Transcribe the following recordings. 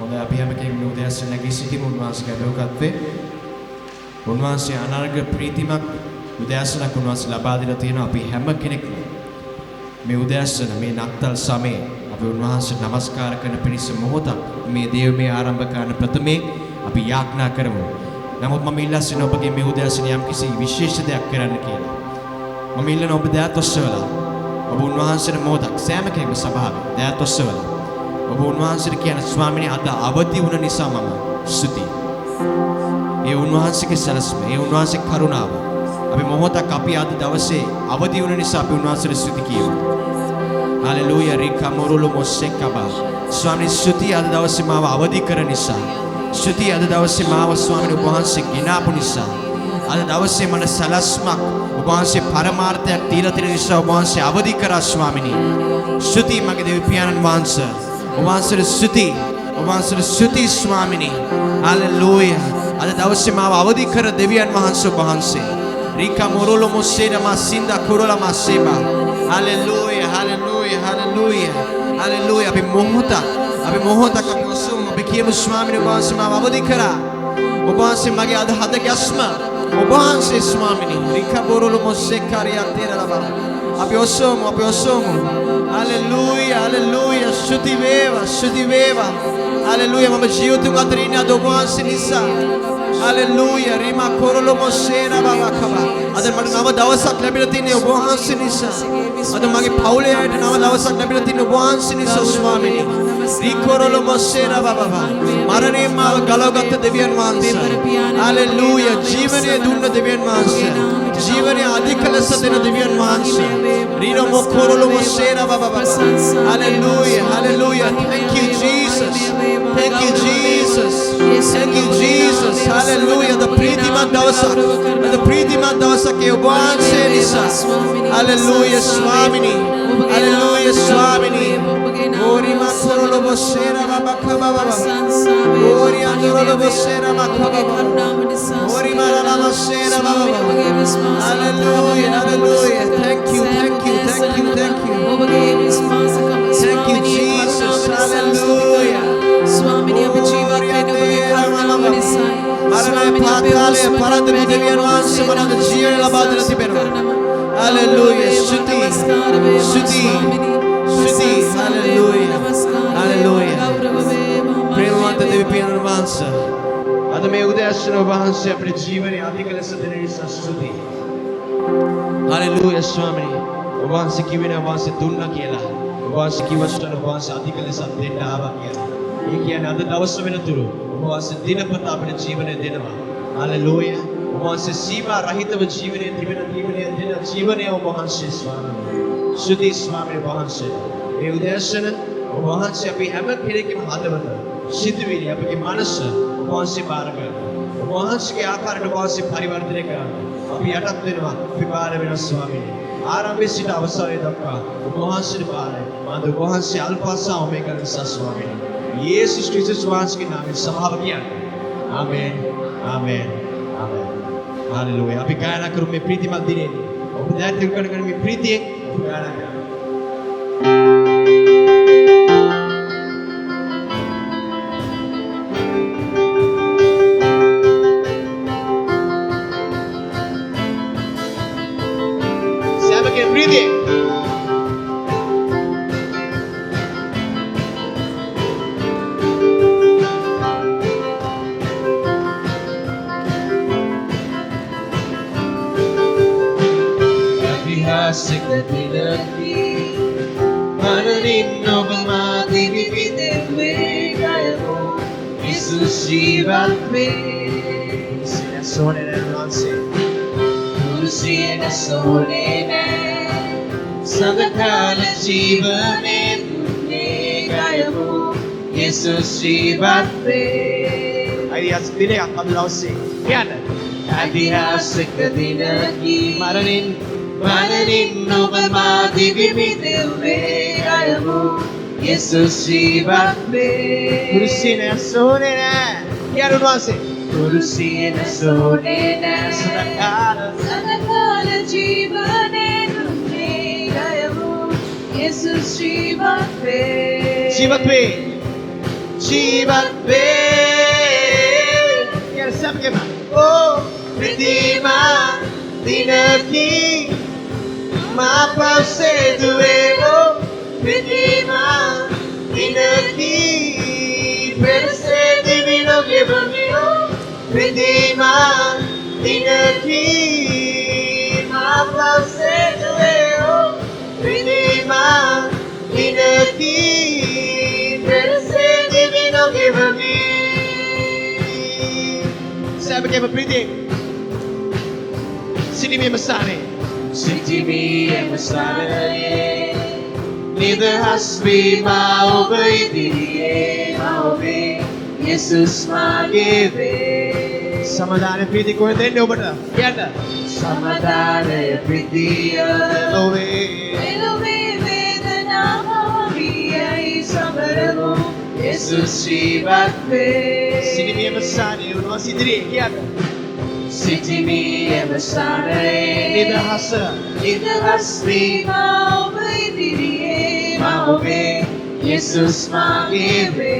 හොඳයි අපි හැම කෙනෙක්ම උදෑසන නැගී සිටිමු උන්වහන්සේගේ අභියෝගත්වේ. උන්වහන්සේ අනර්ග ප්‍රීතිමත් උදෑසනක් උන්වහන්සේ ලබා දීලා තියෙනවා. අපි හැම කෙනෙක්ම මේ උදෑසන මේ නත්තල් සමයේ අපි උන්වහන්සේට නමස්කාර කරන පිණිස මොහොතක් මේ දේවමය ආරම්භ කරන ප්‍රථමේ අපි යාඥා කරමු. නමුත් මම ඉල්ලා සිටින ඔබගේ මේ උදෑසන යම් කිසි විශේෂ දෙයක් කරන්න කියලා. මම ඉල්ලන ඔබ දෑත් ඔස්සවලා ඔබ උන්වහන්සේට මොහොතක් සෑම කෙනෙක්ම සභාවේ දෑත් ඔස්සවලා ඔබ උන්වහන්සේට කියන ස්වාමීනි අද අවදි වුණ නිසා මම ස්තුතියි. ඒ උන්වහන්සේගේ සැලැස්ම, ඒ උන්වහන්සේගේ කරුණාව. අපි මොහොතක් අපි අද දවසේ අවදි වුණ නිසා අපි උන්වහන්සේට ස්තුති කියමු. හalleluya රිකමරුලු මොසෙකබා. ස්වාමීනි ස්තුතියි අද දවසේ මාව අවදි කර නිසා. ස්තුතියි අද දවසේ මාව ස්වාමීනි වහන්සේ ගෙනාපු නිසා. අද දවසේ මට සැලැස්මක් ඔබ වහන්සේ පරමාර්ථයක් දීලා තියෙන නිසා ඔබ වහන්සේ අවදි කරා ස්වාමීනි. ස්තුතියි මගේ දෙවි පියාණන් වහන්සේ. ඔබ වහන්සේට ස්තුතියි. ඔබ වහන්සේට ස්තුතියි ස්වාමීනි. හalleluya. අද දවසේ මාව අවදි කර දෙවියන් වහන්සේ ඔබ වහන්සේ. රිකමරුලු මොසේදමා සින්දා කුරලා මාසේබා. හalleluya hallelujah hallelujah hallelujah අපි මොහොතක් අපි ඔසුම් අපි කියමු ස්වාමීනි ඔබ වහන්සේ මාව අවදි කරා. ඔබ වහන්සේ මගේ අද හද ගැස්ම ඔබ වහන්සේ ස්වාමීනි රිකබොරොලු මොසෙකාරියා තේරලබා අපි ඔසුම් hallelujah hallelujah ස්තුති වේවා hallelujah මම ජීවිතුන් අතර ඉන්නේ අද ඔබ වහන්සේ නිසා. hallelujah රිමා කොරොලු මොසේනා බබකබා අද මට නව දවසක් ලැබිලා තින්නේ ඔබ වහන්සේ නිසා. අද මගේ පවුලේ අයට නව දවසක් ලැබිලා තින්නේ ඔබ වහන්සේ නිසා ස්වාමීනි. රිකොරොලු මොසේනා බබා මරණයෙන් මාව ගලවගත්ත දෙවියන් වහන්සේ. hallelujah ජීවනයේ දුන්න දෙවියන් වහන්සේ. ජීවනයේ අධික ලෙස දෙන දෙවියන් වහන්සේ. රිනෝ මොකොරොලු මොසේනා බබා hallelujah thank you Jesus thank you Jesus thank you Jesus hallelujah the ප්‍රීතිමත් දවසක් ඒ ඔබ වහන්සේ නිසා. hallelujah ස්වාමිනී hallelujah ස්වාමිනී ඕරි මකොරොලු මොසේනා බබා ඕරි අඳුරොලු මොසේනා බබා ඕරි මරලා මොසේනා බබා hallelujah thank you ඔබගේ විශ්වාස thank you Jesus hallelujah ස්වාමිනී අපි ජීවත් වෙන්නේ ඔබගේ කරුණාව නිසායි. මරණය පාතාලය පරදින දෙවියන් වහන්සේ මනද ජීවන ලබා දෙන තිබෙනවා. hallelujah ස්තුති hallelujah ප්‍රේමවන්ත දෙවි පියාණන් වහන්සේ අද මේ උදෑසන ඔබ වහන්සේ අපේ ජීවනයේ අධික ලෙස දෙන නිසා ස්තුතියි. hallelujah ස්වාමීනි ඔබ වහන්සේ කිව්වේ ඔබ වහන්සේ දුන්නා කියලා. ඔබ වහන්සේ කිව්වස්තන ඔබ වහන්සේ අධික ලෙස දෙන්න ආවා කියලා. ඒ කියන්නේ අද දවස් වෙනතුරු ඔබ වහන්සේ දිනපතා අපේ ජීවනය දෙනවා. hallelujah ඔබ වහන්සේ සීමා රහිතව ජීවනයේ තිබෙන දෙන ජීවනය ඔබ වහන්සේ ස්වාමීනි. ස්තුති ස්වාමීනි වහන්සේ. මේ උදෑසන ඔබ වහන්සේ අපි හැම කෙනෙකුගේම හදවත සිතුවිලි අපගේ මනස ඔබ වහන්සේ බාර ගන්නවා. ඔබ වහන්සේගේ ආකාරයට ඔබ වහන්සේ පරිවර්තනය කරනවා. අපි යටත් වෙනවා. අපි බාර වෙනවා ස්වාමීනි. ආරම්භයේ සිට අවසානයේ දක්වා ඔබ වහන්සේට බාරයි. මාද ඔබ වහන්සේ අල්ෆා ඔමේගා නිසා ස්වාමීනි. යේසුස් ක්‍රිස්තුස් වහන්සේගේ නාමයෙන් සභාව කියන්නේ. ආමේන් ආමේන් ආමේන්. හalleluya. අපි ගායනා කරමු මේ ප්‍රීතිමත් දිනේදී. ඔබ දැන් කරගෙන මේ ප්‍රීතියෙන් ඔබ ගායනා කරමු. Breathing. සිකදිනකි මරණින් ඔබ මා දිවි විඳෙව්වේ ගයමු යේසුස් ජීවත් වේ සෝනේ නන්සේ කුරුසියේ සෝනේ සදකාල ජීවනේ දුන්නේ ගයමු යේසුස් ජීවත් වේ අයිතිහාසික දිනයක් අද දවසේ කියන්න ऐतिहासिक दिन की मरणिन ඔබ මා දිවි විඳෙව්වේ ගයමු යේසුස් ජීවත් වේ කුරුසියේ සෝනේ නෑ කියන්න උන්වහන්සේ කුරුසියේ සෝනේ සදකාල ජීවනේ දුන්නේ ගයමු යේසුස් ජීවත් වේ ජීවත් වේ කියන්න සම්කේම Oh, Redeema, dinaki, mapause duevo, Redeema, dinaki, perse divino que vamio, Redeema, dinaki, mapause duevo, Redeema, dinaki, perse divino que vamio. Sabi kayo mapriti. Sini may masari. Sitimi masalaye Nidahas vi maobay diriye maobe Jesus magebe Samadhan priti ko hindi no bata. Kaya Samadare pridiya Lowe. Elowe vedana mabiyay samaramo Jesus jivat ve Sini may masari. Uno si diri. Kaya Sitimi masalaye Nidahas vi maobay diriye maobe Jesus magebe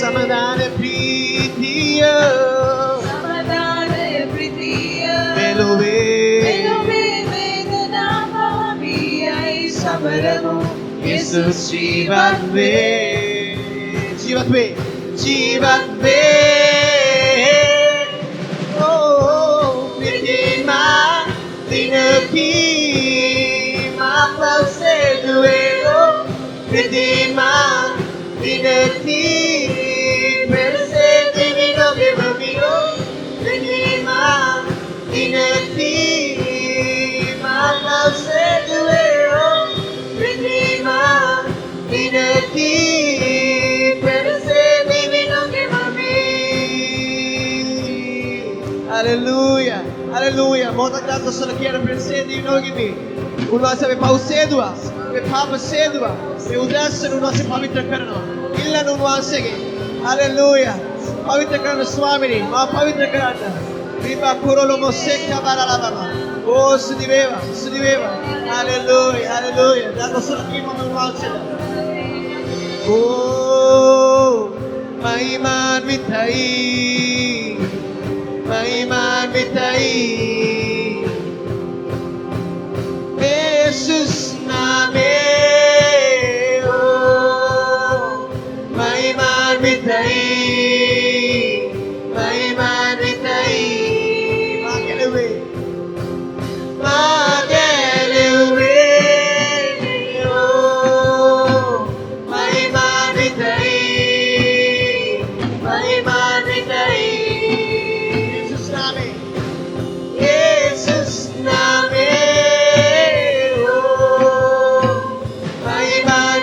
Samadhan priti. Samadare pridiya Lowe. Elowe vedana mabiyay samaramo Jesus jivat ve Jivat ve. Jivat ve. Dinaki, mapause duevo, Redeema, dinaki, perse divino que vamio, Redeema, dinaki, mapause duevo, Redeema, dinaki, perse divino que vamio. Hallelujah. Hallelujah. Mota grato sono chiaro per sedi in ogni mi. Unwase me pausedua. Me papa sedua. Me udasse unwase pavitra karana. Illa unwase ge. Hallelujah. Pavitra karana Swamini. Ma pavitra karana. Viva kurolo mosekka barala baba. Oh sudiveva. Hallelujah. Hallelujah. Grato sono chiaro unwase. Oh maiman mitai. Maiman mitai Jesus name oh Maiman mitai Magelewe oh Maiman mitai Jesus name oh Maiman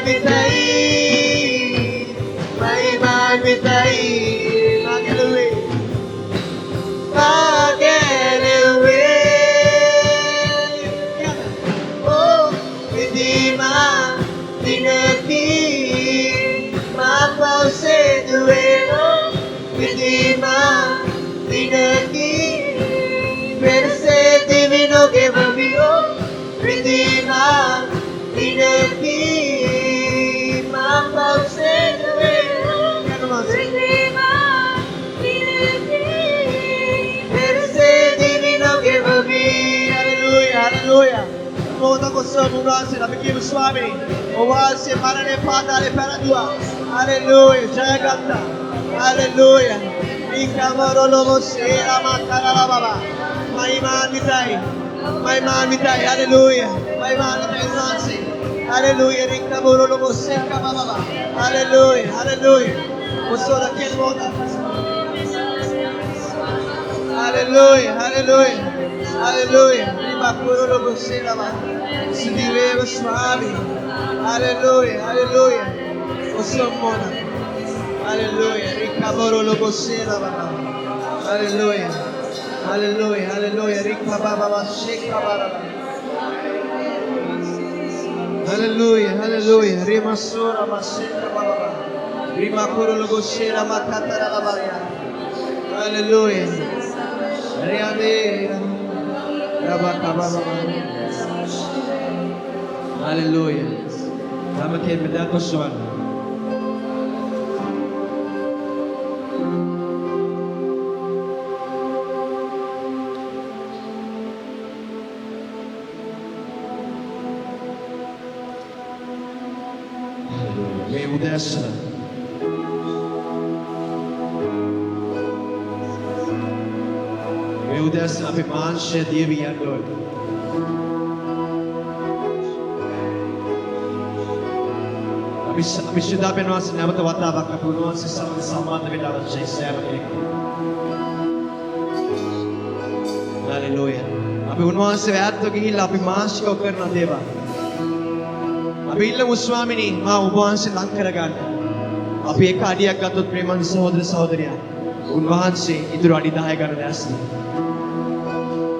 mitai Magelewe oh Redeema dinaki mapause duevo Redeema dinaki perse divino que vamio Redeema dinaki mapause duevo Redeema dinaki perse divino que vamio Hallelujah. Hallelujah. Moto ko sa munase na bigyan Swamini. Oase marane patale para dua. Hallelujah. Jaya Ganda. Hallelujah. Ikamaro lomo sera makara baba. Maiman mitai. Maimaanitai, hallelujah. Maimaanitai unwansi. Hallelujah. Rikka borolo bosekka baba. Hallelujah. Hallelujah. Usoda kelmoda. Hallelujah. Hallelujah. Hallelujah. Rima borolo bosela ba. Sudiveva swami. Hallelujah. Hallelujah. Usomona. Hallelujah. Rikka borolo bosela ba. Hallelujah. Hallelujah. Hallelujah. Rikka baba shekka baba. Hallelujah, hallelujah. Rima sura masenta baba. Rima kurulu bushira makatara labaya. Hallelujah. Riade. Rabaka baba. Hallelujah. Nama ke medako swan. මේ උදෑසන අපේ මාංශය දියවි යන්න ඕනේ. අපි ශිදාපෙන් වාසේ නැවත වතාවක් අපි උන්වහන්සේ සමග සම්බන්ධ වෙන්න අවශ්‍යයි සෑම කෙනෙක්ම. හalleluya. අපි උන්වහන්සේ ඈත්ව ගිහිල්ලා අපි මාංශිකව කරන දේවල් අපි ඉල්ලමු ස්වාමිනී මා ඔබ වහන්සේ ලං කරගන්න. අපි එක අඩියක් ගත්තොත් ප්‍රේමන් සහෝදර සහෝදරියන් උන්වහන්සේ ඉදිරි අඩි 10 ගන්න දැස්න.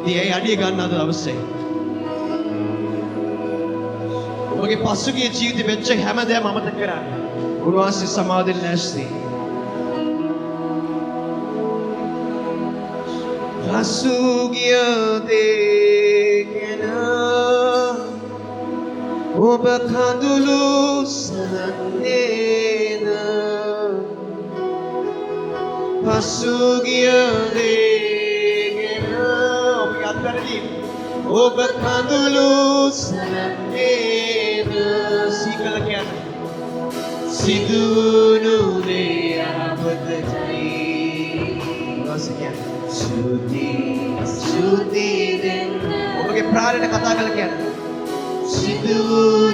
ඉතින් ඒ අඩිය ගන්න අද අවශ්‍යයි. ඔබගේ පසුගිය ජීවිතේ වෙච්ච හැම දෙයක්ම අමතක කරන්න. උන්වහන්සේ සමාදෙන්න නැස්ති. පසුගිය දේ ගැන ඔබ කඳුළු සනන්නේද පසුගිය දේ ගැන ඔබ අත්වැරදි ඔබ කඳුළු සනන්නේද සීකල කියන්න සිදුවුණු දේ අපතයි වාස කියන්න සුති දෙන්න ඔබගේ ප්‍රාණයට කතා කරලා කියන්න සිදු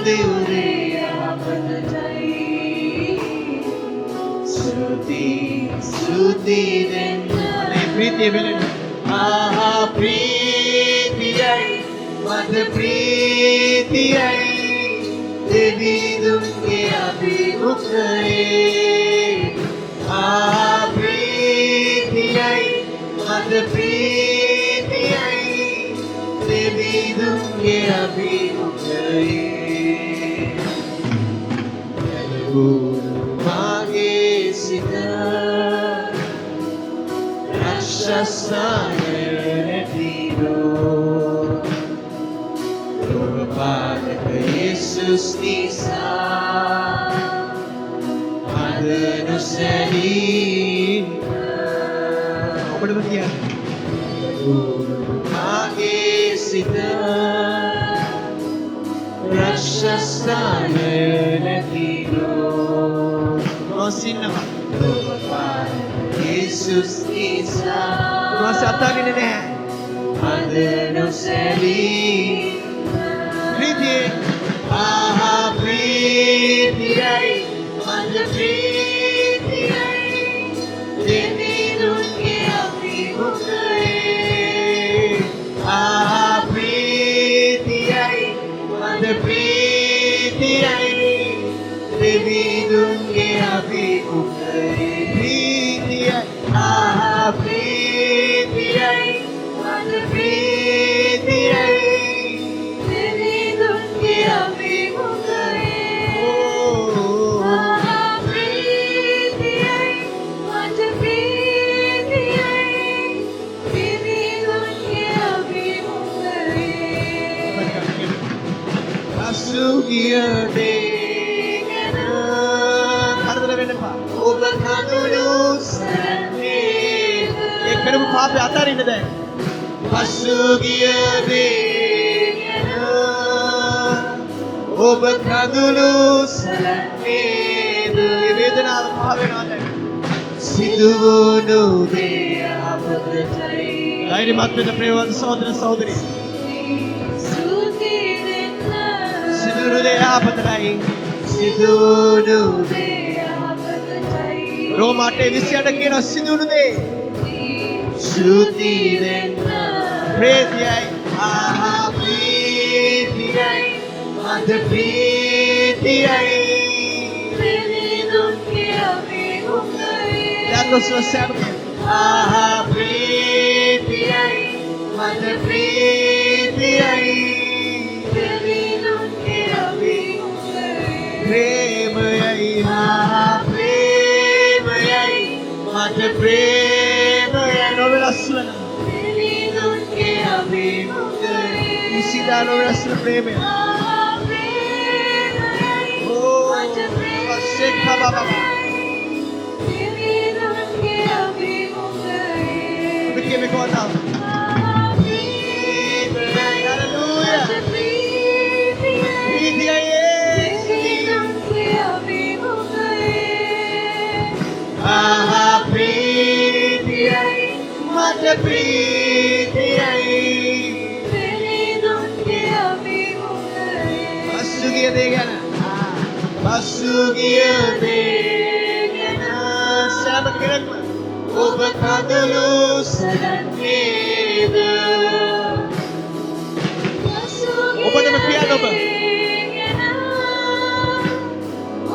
දෙවුරේ අපතයි සුති දෙන්න අනේ ප්‍රීතිය වෙලෙන්න ආහා ප්‍රීතියයි මද ප්‍රීතියයි දෙවිදුන්ගේ අභිමුඛයේ ආහා ප්‍රීතියයි මද ප්‍රීතියයි දෙවිදුන්ගේ අභිමුඛයේ මාගේ සිත රක්ෂසායනතිරෝ ලෝකපාලක යේසුස් නිසා අද නොසැලී ඔබටම කියන්නේ මාගේ සිත රක්ෂසායනතිරෝ නොසින්නවා යේසුස් නිසා මාස අතාරින්නේ නැහැ අද නොසැලී ප්‍රීතිය ආහා ප්‍රීතියයි මද ප්‍රීතියයි දෙවිදුන්ගේ අභිමුඛයේ ආහා ප්‍රීතියයි මද ප්‍රීතියයි දෙවිදුන්ගේ අභිමුඛයේ ප්‍රීතියයි ආහා ප්‍රීතියයි මද ප්‍රීතියයි දෙවිදුන්ගේ අභිමුඛයේ ආහා ප්‍රීතියයි මද ප්‍රීතියයි දෙවිදුන්ගේ අභිමුඛයේ අසුගිය දේ ගැන කරදර වෙන්න එපා ඔබ කඳුළු සැන්නේ ඒ කරපු පාපේ අතාරින්න දැන් පසුගිය දේ ගැන ඔබ කඳුළු සැන්නේද මේ වේදනාව පහ වෙනවා දැන් සිදුවුණු දේ අපතයි ධෛර්යමත් වෙන්න ප්‍රේමවත් සහෝදර සහෝදරි සිදුවුණු දේ යහපතටයි. සිදුවුණු රෝම 8:28 කියන සිදුවුණු දේ ශුති දෙන්න ප්‍රේතියයි ප්‍රීතියයි මද ප්‍රීතියයි Dando sua serva ප්‍රීතියයි මද ප්‍රීතියයි ප්‍රේමයයි ප්‍රේමයයි මද ප්‍රේමයයි නොවෙනස්වන ඉසිදා නොවෙනස්වන ප්‍රේමය Begin me going down. Hallelujah. Mata prithiyai Basugiya degana Basugiya degana Sama kerakma Oba kadulu sadaneda Oba nama piano ba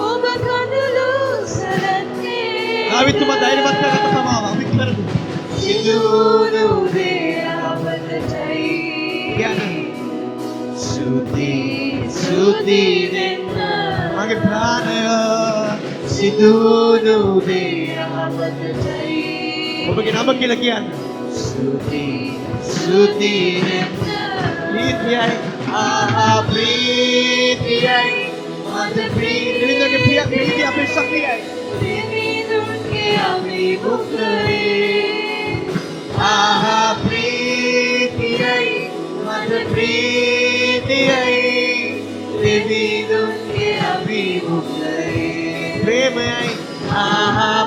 Oba kadulu sadaneda Davituma dhairyawath karagata tamawa අපි කරමු සිදුවුණු දේ අපතටයි සුති දෙන්න මගේ ප්‍රාණය සිදුවුණු දේ අපතටයි ඔබගේ නම කියලා කියන්න සුති දෙන්න ප්‍රීතියයි ප්‍රීතියයි මද ප්‍රීතියගේ ප්‍රීතිය අපේ ශක්තියයි දෙවිඳුන්ගේ අභිමුඛයි ප්‍රීතියයි මද ප්‍රීතියයි දෙවිඳුන්ගේ අභිමුඛයි ප්‍රේමයයි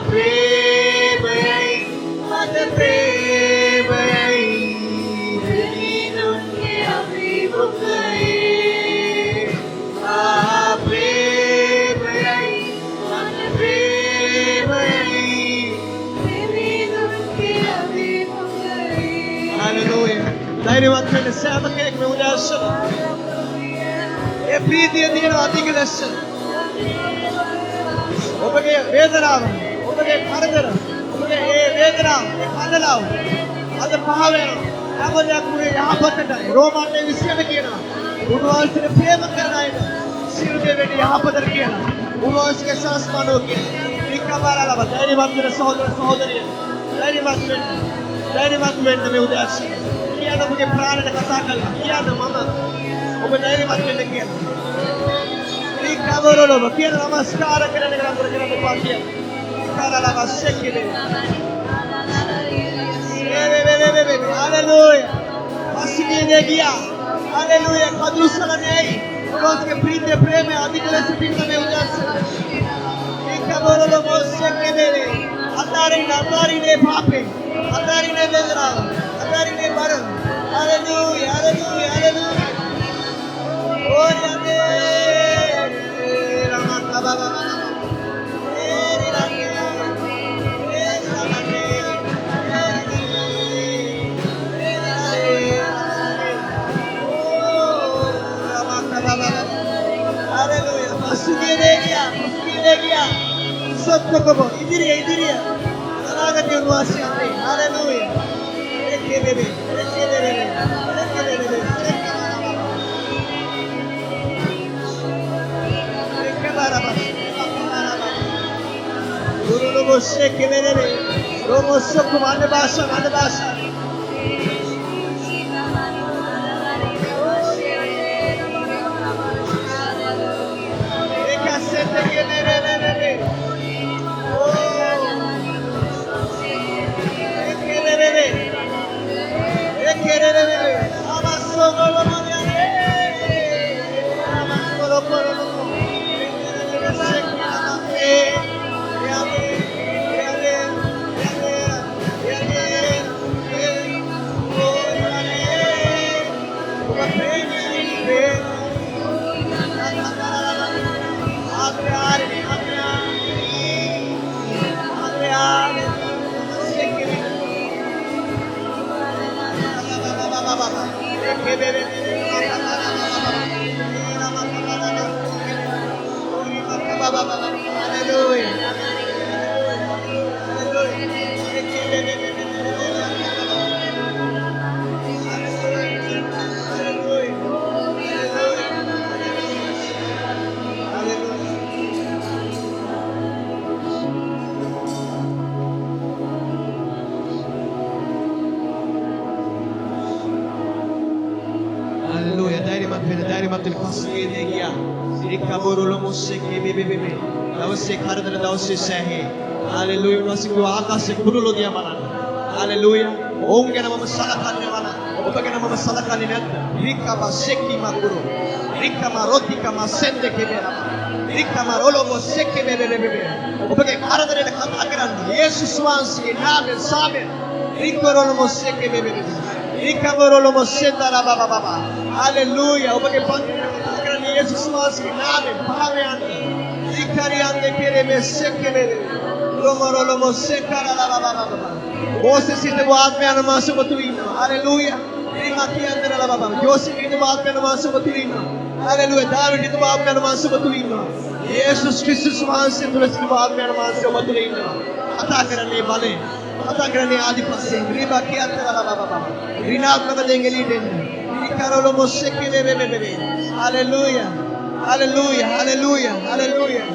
ප්‍රේමයයි මද ප්‍රේමයයි දෙවිඳුන්ගේ අභිමුඛයි ප්‍රේමයයි මද ප්‍රේමයයි Hallelujah. ධෛර්යවත් වෙන්න සෑම කෙනෙක්ම උදෑසන. ඒ ප්‍රීතිය දින අධික ලෙස. ඔබගේ වේදනාව, ඔබගේ කරදර, ඔබගේ ඒ වේදනාව, ඒ කඳලාව අද පහ වෙනවා. හැමදේම යහපතටයි. රෝම 8:28 කියනවා. උන්වහන්සේට ප්‍රේම කරන අයට සියලු දේ වෙන්නේ යහපතට කියලා. උන්වහන්සේගේ සංස්මරණය කියනවා. විකමාරලව ධෛර්යවත් වෙන සහෝදර සහෝදරිය. ධෛර්යවත් වෙන්න. ධෛර්යවත් වෙන්න මේ උදෑසන. කියන ඔබගේ ප්‍රාණයට කතා කළා. කියන මම ඔබ ධෛර්යවත් වෙන්න කියලා. විකමාරලව කියන නමස්කාර කරන එක නතර කරන්න එපා කියලා. විකමාරලව ශෙක්කේ. Hallelujah. පස්සිනේ ගියා. Hallelujah. කදුස්සලනේ. ඔබගේ ප්‍රීතිය ප්‍රේමය අධික ලෙස පිටන මේ උදෑසන. විකමාරලව ශෙක්කේ. අතාරිනේ පාපේ. අතාරිනේ වේදනාව. අතාරිනේ බර. Hallelujah. Hallelujah. Hallelujah. Oh යන්නේ. රමකබබ. Hallelujah. Pasugiye gaya. Sabko ko idiriya. Anagati unwasi ante. Hallelujah. Ekhe bebe. Guru logo sheke bebe. Romo sokku mane basha. Ekasete ke bebe. Haleluya. Dhairyamatti pasge de gaya. Rikka borolo musse ke bebe. Dawse khardana dawse sahe. Haleluya. Unwase ko aakase kurulo diya manan. Haleluya. Om gena mama salakanne wala. Oba gena mama salakanne natta. Rikka ba sekki makuro. Rikka ma rotika ma sende ke bera. Rikka ma rolo mo sekke bebe. Oba ke khardana kata karanne. Yesus wansi name sabe. Rikko rolo mo sekke bebe. Rikka borolo mo senda la baba. Haleluya. Oba ke karanne Yesus wansi name bahave ande. Rikkari ande kere me sekke bebe. Romorolo mo sekara la baba. Moses ite baatme anamasu batulina. Hallelujah. Rimati andra la baba. Joseph ite baatme anamasu batulina. Hallelujah. David ite baatme anamasu batulina. Jesus Christus wanse tulasi baatme anamasu batulina. Ata karane bale. Ata karane adipase. Riba ki andra la baba. Rinatmaka dengeli den. Rikarolo mo sekele bebe. Hallelujah. Hallelujah. Hallelujah. Hallelujah.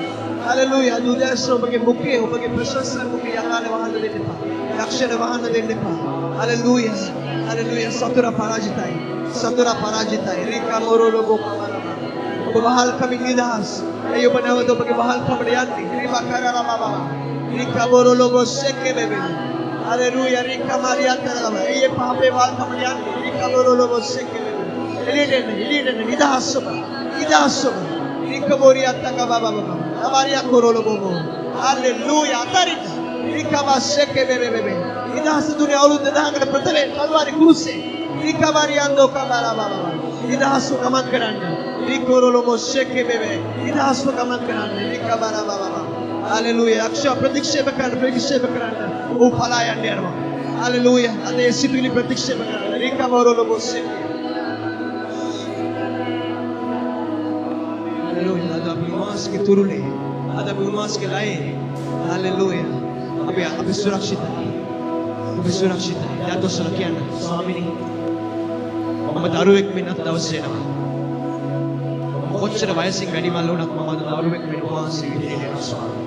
Hallelujah. Adudeso bagi muke, bagi prasasa muke yakane wahana denne pa. Yakshana wahana denne pa. Hallelujah. Hallelujah. Satura parajitai. Satura parajitai. Rika morolo boka marama. Bahal kami nidas. Ayo banawa do bagi bahal kami yanti. Riba karala baba. Rika morolo bo seke bebe. Hallelujah. Rika marianta baba. Aye pape bahal kami yanti. Rika morolo bo seke bebe. Eliden nidas soba. Nidas soba. Rika morianta baba baba. Amaria korolo bobo. Hallelujah. Atarita. Rika baseke bebe. Idas dunia olu dedanga pratale kalvari kruse. Rika variando kamara baba. Idas kaman karanda. Rikorolo mo seke bebe. Idas kaman karanda. Rika bara baba. Hallelujah. Aksha pratiksheba karanda. O palaya nerva. Hallelujah. Ade situli pratiksheba karanda. Rika morolo mo seke. Hallelujah. Ada bimas ke turune. Ada bimas ke lae. Hallelujah. Api surakshita. Api surakshita. Jato surakian. Swamini. Mama daruwek minat dawse nama. Kochchara wayasin වැඩි මල්ල උනත් මම දරුවෙක් වෙන වහන්සේ විදිහට එනවා ස්වාමී.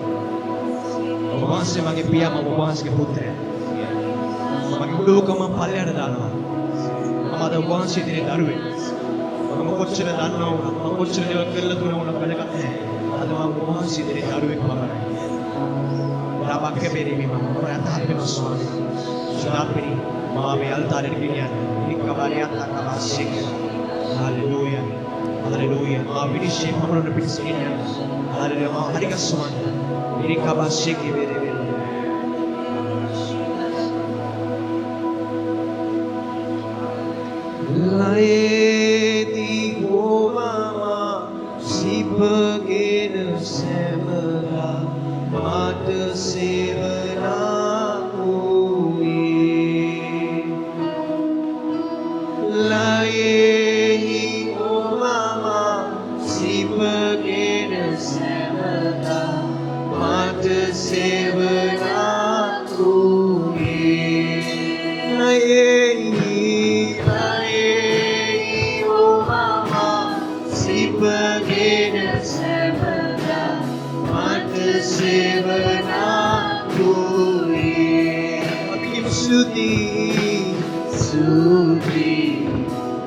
ඔබ වහන්සේ මගේ පියා මම ඔබ වහන්සේගේ පුත්‍රයා. මගේ උඩුකම පල්ලයට දානවා. මම අද ඔබ වහන්සේ ඉදිරියේ දරුවෙක්. මම කොච්චර දන්නවා වුණත් මම කොච්චර දේවල් කරලා තුන වුණත් වැඩකට නැහැ. අද මම ඔබ වහන්සේ ඉදිරියේ දරුවෙක් පමණයි. ලාභක බෙරීමේ මම ඔබට හම්බෙනවා ස්වාමී. සුණාපිරි මම මේ අල්තාරයට ගෙනියන්න. නිකබාරියක් අකවාසියක. Hallelujah. Haleluya. Vinisce mamano piscina. Haleluya. Hariga suman. Irika basiki bere. Laeti mama sipagena semera mata sevana ui. Laeti Sipagena semana mata sevana kuni. Lae o mama sipagena semana mata sevana kuni. Abhi sudi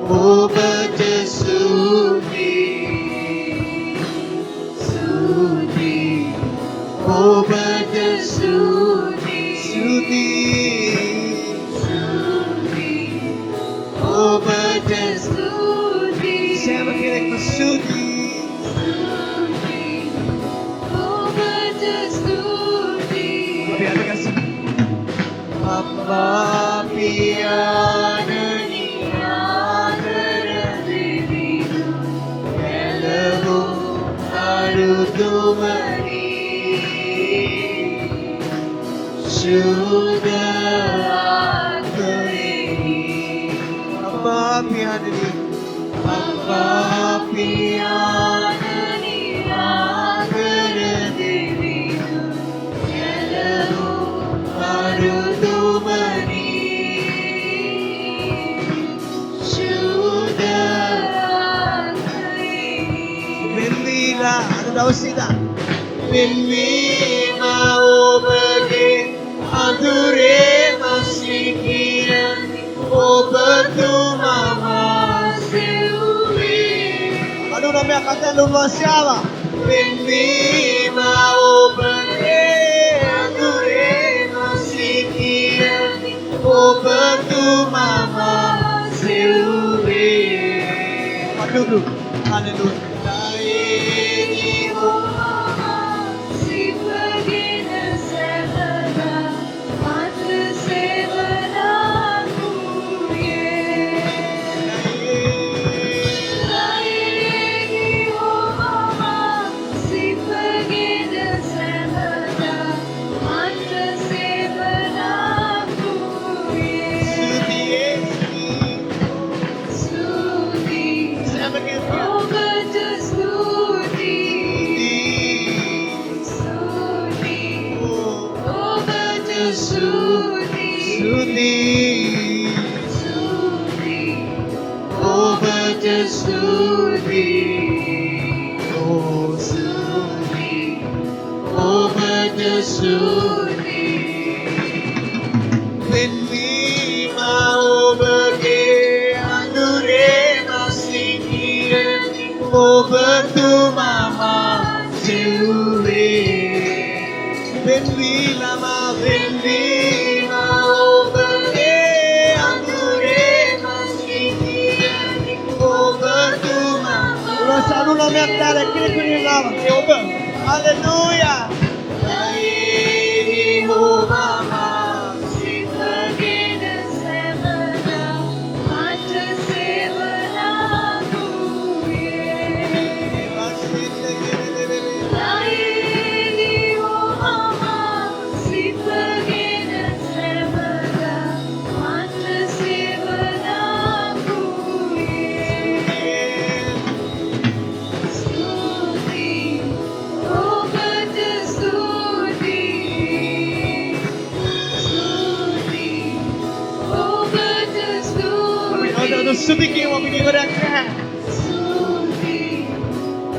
o bata sudi. Oh, but the Sudi. Oh, but the Sudi. Sama kira Sudi. Oh, but the Sudi. Apa kasih? Apa piana ni adara devi. Hello, arudumari. Sudah kini apa pianani, Bapa pianani, agaradividu, yellow marudumani, Benvila, ano daw sila? Benvima obage, adure masikiran, obertumama sewe. Ano na may kata lumas siya? Benvima obage, adure masikiran, obertumama sewe. Padudu, hallelujah. Hallelujah. Subiki mo binibarak na. Sudi,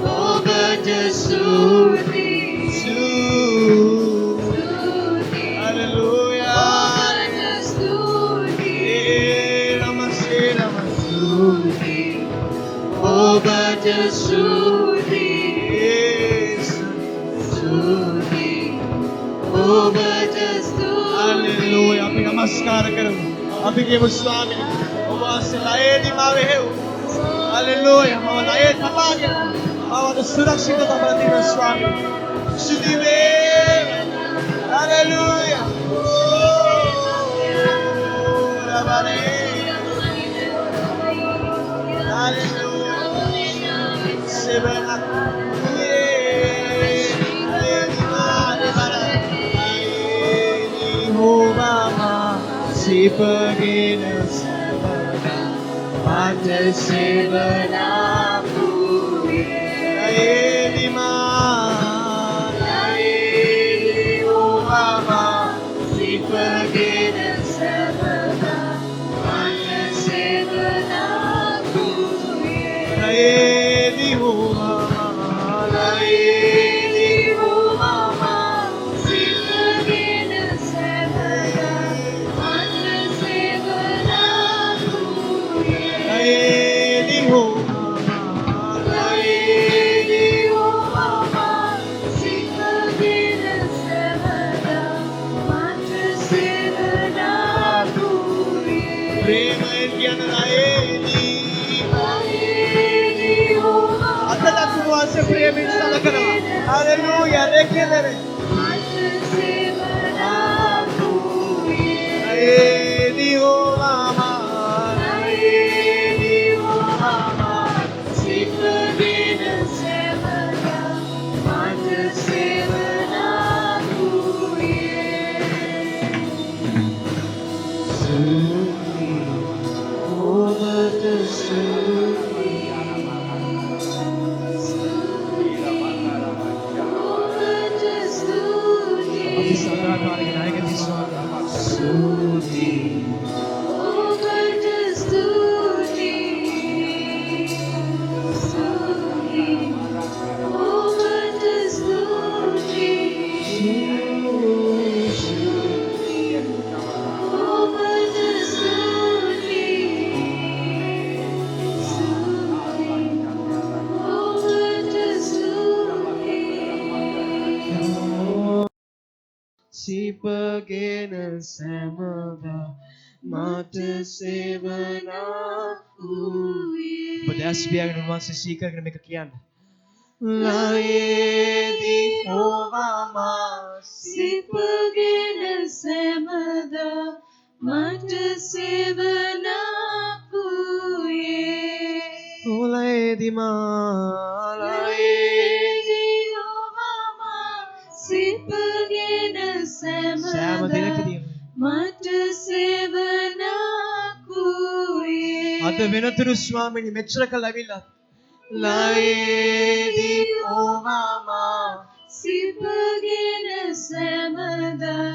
oh gada sudi, sudi, hallelujah, oh gada sudi, namaste, namaste, oh gada sudi, sudi, oh gada sudi, hallelujah, api namaskar karo, api ke Swami. Selain Imameu, Haleluya, mau lain apa lagi? Mau ada surat-surat berarti Swami. Sudiwe, Haleluya. Rabane, Haleluya. Sebenak, si peginas. Mata sebenaku Laili Muhammad si pergi dan sebenar Mata sebenaku Laili Muhammad si pergi dan sebenar Mata sebenaku Laili Muhammad si pergi dan sebenar Mata sebenarku Prema Indian Laili Muhammad Adalah kuasa prema insana kena Haleluya rekelere Mata sebenarku Laili Muhammad si pergi dan sebenar Mata sebenarku Sudi, oh අපි සදාකාලික නායක ස්වාමී සිපගෙන සැමදා මට සේවනා වූයේ. ඔබ දැස් පියාගෙන උන්වහන්සේ සීකරගෙන මේක කියන්න. ලයේදී හොවාමා සිපගෙන සැමදා මට සේවනා වූයේ. ලයේදී මාලයේ සිපගෙන සෑම සැමදා දිනකදීම මට සේවනා වූයේ. අද වෙනතුරු ස්වාමීනි මෙච්චර කල් ඇවිල්ලා ලයේදී හොවාමා සිපගෙන සැමදා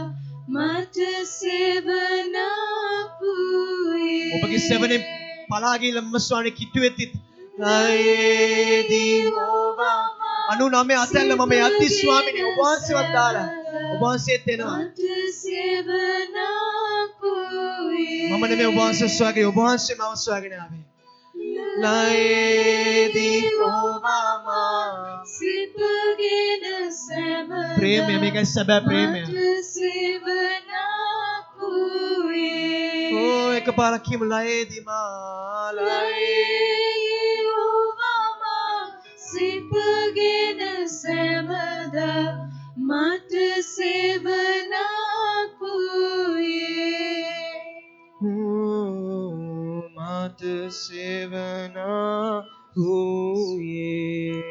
මට සේවනා වූයේ. ඔබගේ සෙවනේ පලා ගිහලා ස්වාමීනි කිට්ටු වෙද්දි ලයේදී හොවාමා 99 අතැල්ල මම යද්දි ස්වාමීනි ඔබ වහන්සේවත් දාලා ඔබ වහන්සේත් එනවා. මට සේවනා වූයේ. මම නෙමෙයි ඔබ වහන්සේ ස්වාගේ ඔබ වහන්සේ මම ස්වාගෙන ආවේ. ලයේදී හොවාමා සිපගෙන සැමදා ප්‍රේමය මේකයි සැබෑ ප්‍රේමය. මට සේවනා වූයේ. ඕ එකපාරක් කියමු ලයේදී මාලයේ සිපගෙන සැමදා මට සේවනා වූයේ. මට සේවනා වූයේ.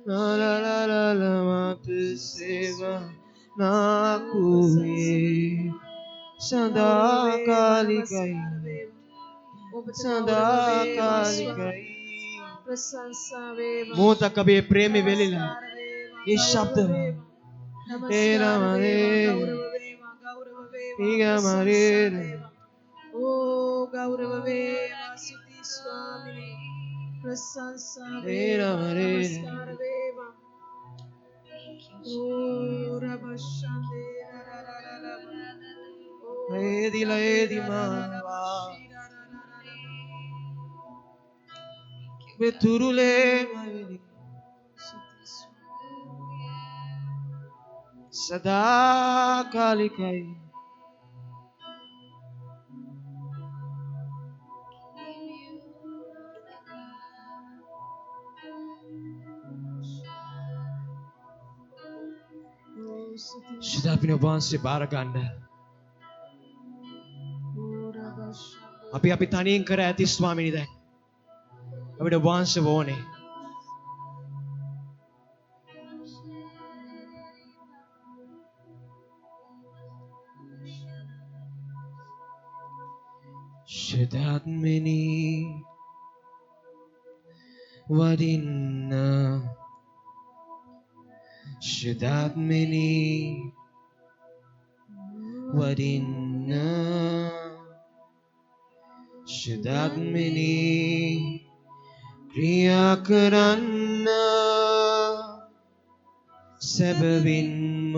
ලාලාලාලා මට සේවනා වූයේ. සදාකාලිකයි සදාකාලිකයි. මොහොතක් අපේ ප්‍රේමය වෙලිලා ඒ ශබ්ද ගෞරව වේවා සුති ස්වාමිනේ ප්‍රශංසා වේවා නමස්කාර වේවා. ඕ රබෂන්දේ ලයේදී මාවා මෙතුරුලේ මවිනි සදාකාලිකයි. ශිදාපින වහන්සේ බාර ගන්න. අපි තනියෙන් කර ඇති ස්වාමීනි දැන් අපිට වහන්සේ ඕනේ. ශිදාත්මනි වදින්න ශිදාත්මනි වදින්න ශිදාත්මනි ක්‍රියා කරන්න සැබවින්ම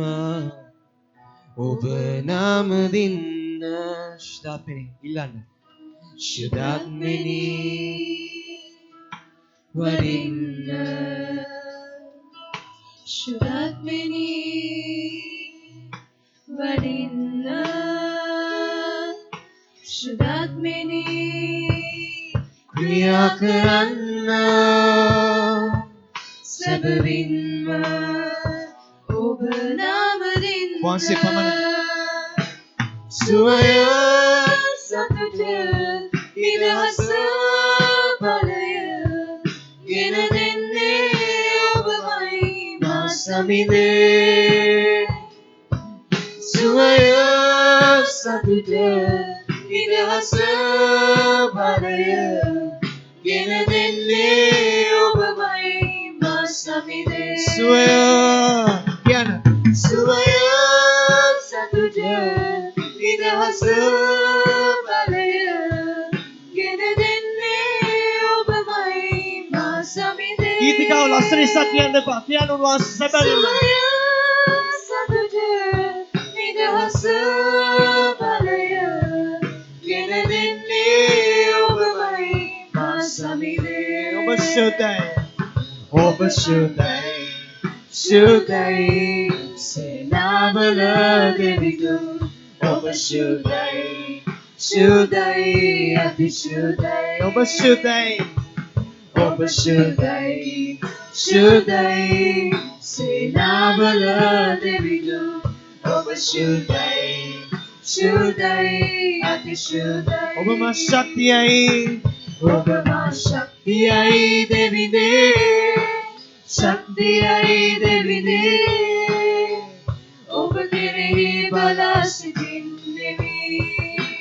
ඔබ නාම දින්න. ශිදාත්මනි ඉල්ලන්න. ශිදාත්මනි වදින්න ශුද්ධාත්මනි වඩින්න ශුද්ධාත්මනි ක්‍රියා කරන්න සැබවින්ම ඔබ නාම දෙන්න වහන්සේ පමණ සුවය සතුට නිදහස බලය ගෙන දෙන්නේ ඔබමයි මා සමිදේ සුවය සතුට නිදහස නිදහස බලය ගෙන දෙන්නේ ඔබමයි මා සමිදේ සුවය කියන සුවය සතුට නිදහස බලය ගෙන දෙන්නේ ඔබමයි මා සමිදේ ගීතිකාව ලස්සන නිසා කියන්න එපා. කියන්න උන්වහන්සේ සැබෑම. සුවය සතුට නිදහස බලය ගෙන දෙන්නේ ඔබමයි මා සමිදේ ඔබ ශුද්ධයි. ඔබ ශුද්ධයි ශුද්ධයි සේනාවල දෙවිඳු ඔබ ශුද්ධයි ශුද්ධයි අති ශුද්ධයි ඔබ ශුද්ධයි. ඔබ ශුද්ධයි ශුද්ධයි සේනාවල දෙවිඳු ඔබ ශුද්ධයි ශුද්ධයි අති ශුද්ධයි ඔබ මා ශක්තියයි. ඔබ මා ශක්තියයි දෙවිඳේ ශක්තියයි දෙවිඳේ ඔබ කෙරෙහි බලා සිටින්නෙමි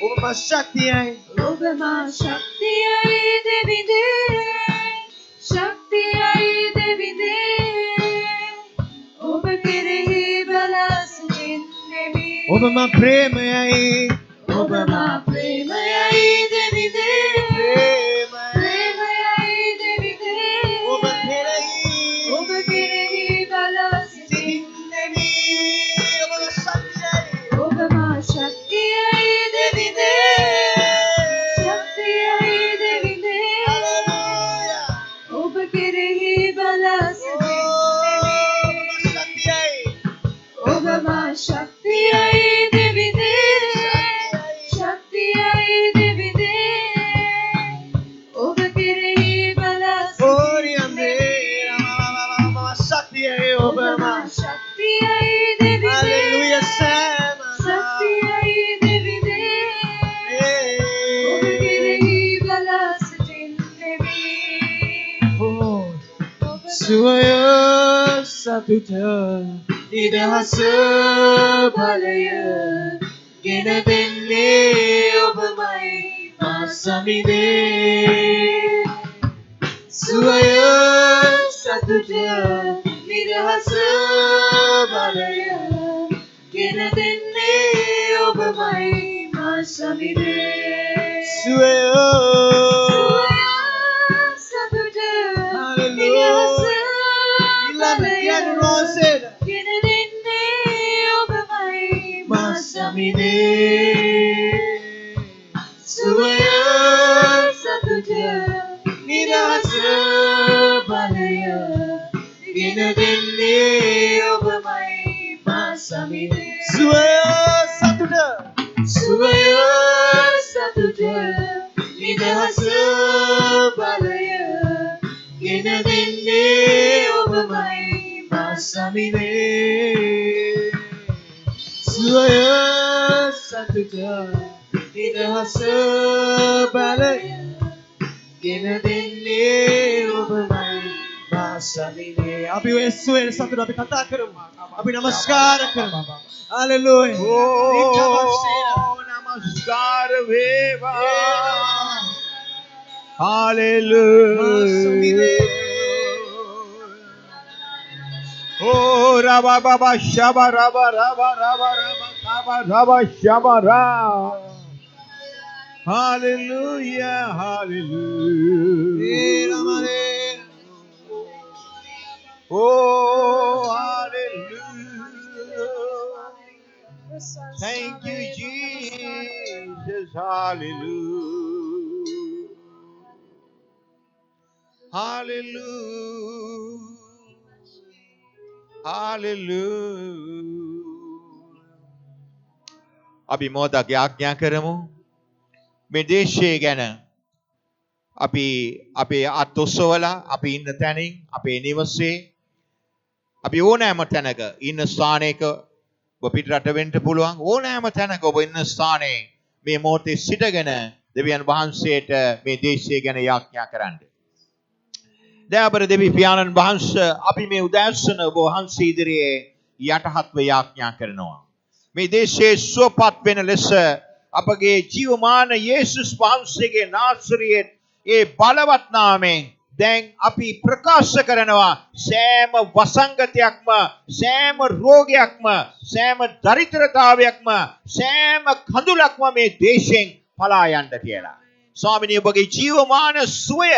ඔබ මා ශක්තියයි. ඔබ මා ශක්තියයි දෙවිඳේ ශක්තියයි දෙවිඳේ ඔබ කෙරෙහි බලා සිටින්නෙමි ඔබ මා ප්‍රේමයයි. ඔබ මා ප්‍රේමයයි දෙවිඳේ ප්‍රේමයයි දෙවිඳේ ඔබ කෙරෙහි ඔබ කෙරෙහි බලා සිටින්නෙමි ඔබ මා ශක්තියයි. ඔබ මා ශක්තියයි දෙවිඳේ ශක්තියයි දෙවිඳේ හලෙලූයා. ඔබ කෙරෙහි බලා සිටින්නෙමි ශක්තියයි. ඔබ මා ශක්තියයි දෙවිඳේ ශක්තියයි දෙවිඳේ ඔබ කෙරෙහි බලා ඕරියම්බේ මා ශක්තියයි. ඔබ මා ශක්තියයි දෙවිඳේ හලෙලූයා සෑම ශක්තියයි දෙවිඳේ ඔබ කෙරෙහි බලා සිටින්නෙමි සුවය සතුට නිදහස බලය ගෙන දෙන්නේ ඔබමයි මා සමිදේ සුවය සතුට නිදහස බලය ගෙන දෙන්නේ ඔබමයි මා සමිදේ සුවය සතුට හලෙලූයා. නිදහස බලය ගෙන දෙන්නේ ඔබමයි මා සමිදේ සුවය සතුට නිදහස බලය ගෙන දෙන්නේ ඔබමයි මා සමිදේ සුවය සතුට සුවය සතුට නිදහස බලය ගෙන දෙන්නේ ඔබමයි මා සමිදේ සුවය සතුට නිදහස බලය ගෙන දෙන්නේ ඔබමයි මා සමිදේ අපි ඔය සුවය සතුට අපි කතා කරමු. අපි නමස්කාර කරමු. හලෙලූයා. නමස්කාර වේවා. Hallelujah. Oh, Rabba Baba Shabba Rabba Rabba Rabba Rabba Rabba Shabba Ra. Hallelujah, hallelujah. Oh, hallelujah. Thank you, Jesus. Hallelujah. Hallelujah. Hallelujah. අපි මොහොතක් යාඥා කරමු. මේ දේශය ගැන අපි අපේ අත් ඔසවලා අපි ඉන්න තැනින් අපේ නිවසේ අපි ඕනෑම තැනක ඉන්න ස්ථානයක ඔබ පිටරට වෙන්න පුළුවන් ඕනෑම තැනක ඔබ ඉන්න ස්ථානයේ මේ මොහොතේ සිටගෙන දෙවියන් වහන්සේට මේ දේශය ගැන යාඥා කරන්න. දැන් අපේ දෙවි පියාණන් වහන්සේ අපි මේ උදෑසන ඔබ වහන්සේ ඉදිරියේ යටහත්ව යාඥා කරනවා. මේ දේශයේ සුවපත් වෙන ලෙස අපගේ ජීවමාන යේසුස් වහන්සේගේ නාසරියේ ඒ බලවත් නාමයෙන් දැන් අපි ප්‍රකාශ කරනවා සෑම වසංගතයක්ම සෑම රෝගයක්ම සෑම දරිද්‍රතාවයක්ම සෑම කඳුලක්ම මේ දේශයෙන් පලා යන්න කියලා. ස්වාමිනී ඔබගේ ජීවමාන සුවය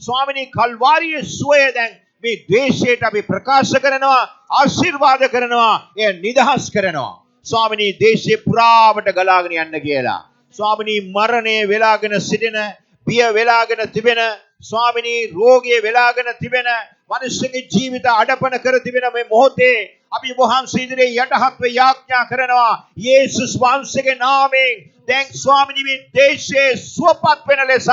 ස්වාමිනී කල්වාරියේ සුවය දැන් මේ දේශයට අපි ප්‍රකාශ කරනවා ආශිර්වාද කරනවා එය නිදහස් කරනවා. ස්වාමිනී දේශේ පුරාවට ගලාගෙන යන්න කියලා. ස්වාමිනී මරණය වෙලාගෙන සිටින බිය වෙලාගෙන තිබෙන ස්වාමිනී රෝගයේ වෙලාගෙන තිබෙන මිනිස්සුගේ ජීවිත අඩපණ කර තිබෙන මේ මොහොතේ අපි වහන්සේ ඉදිරියේ යටහත් වේ යාඥා කරනවා යේසුස් වහන්සේගේ නාමයෙන් දැන් ස්වාමිනී මේ දේශයේ සුවපත් වෙන ලෙස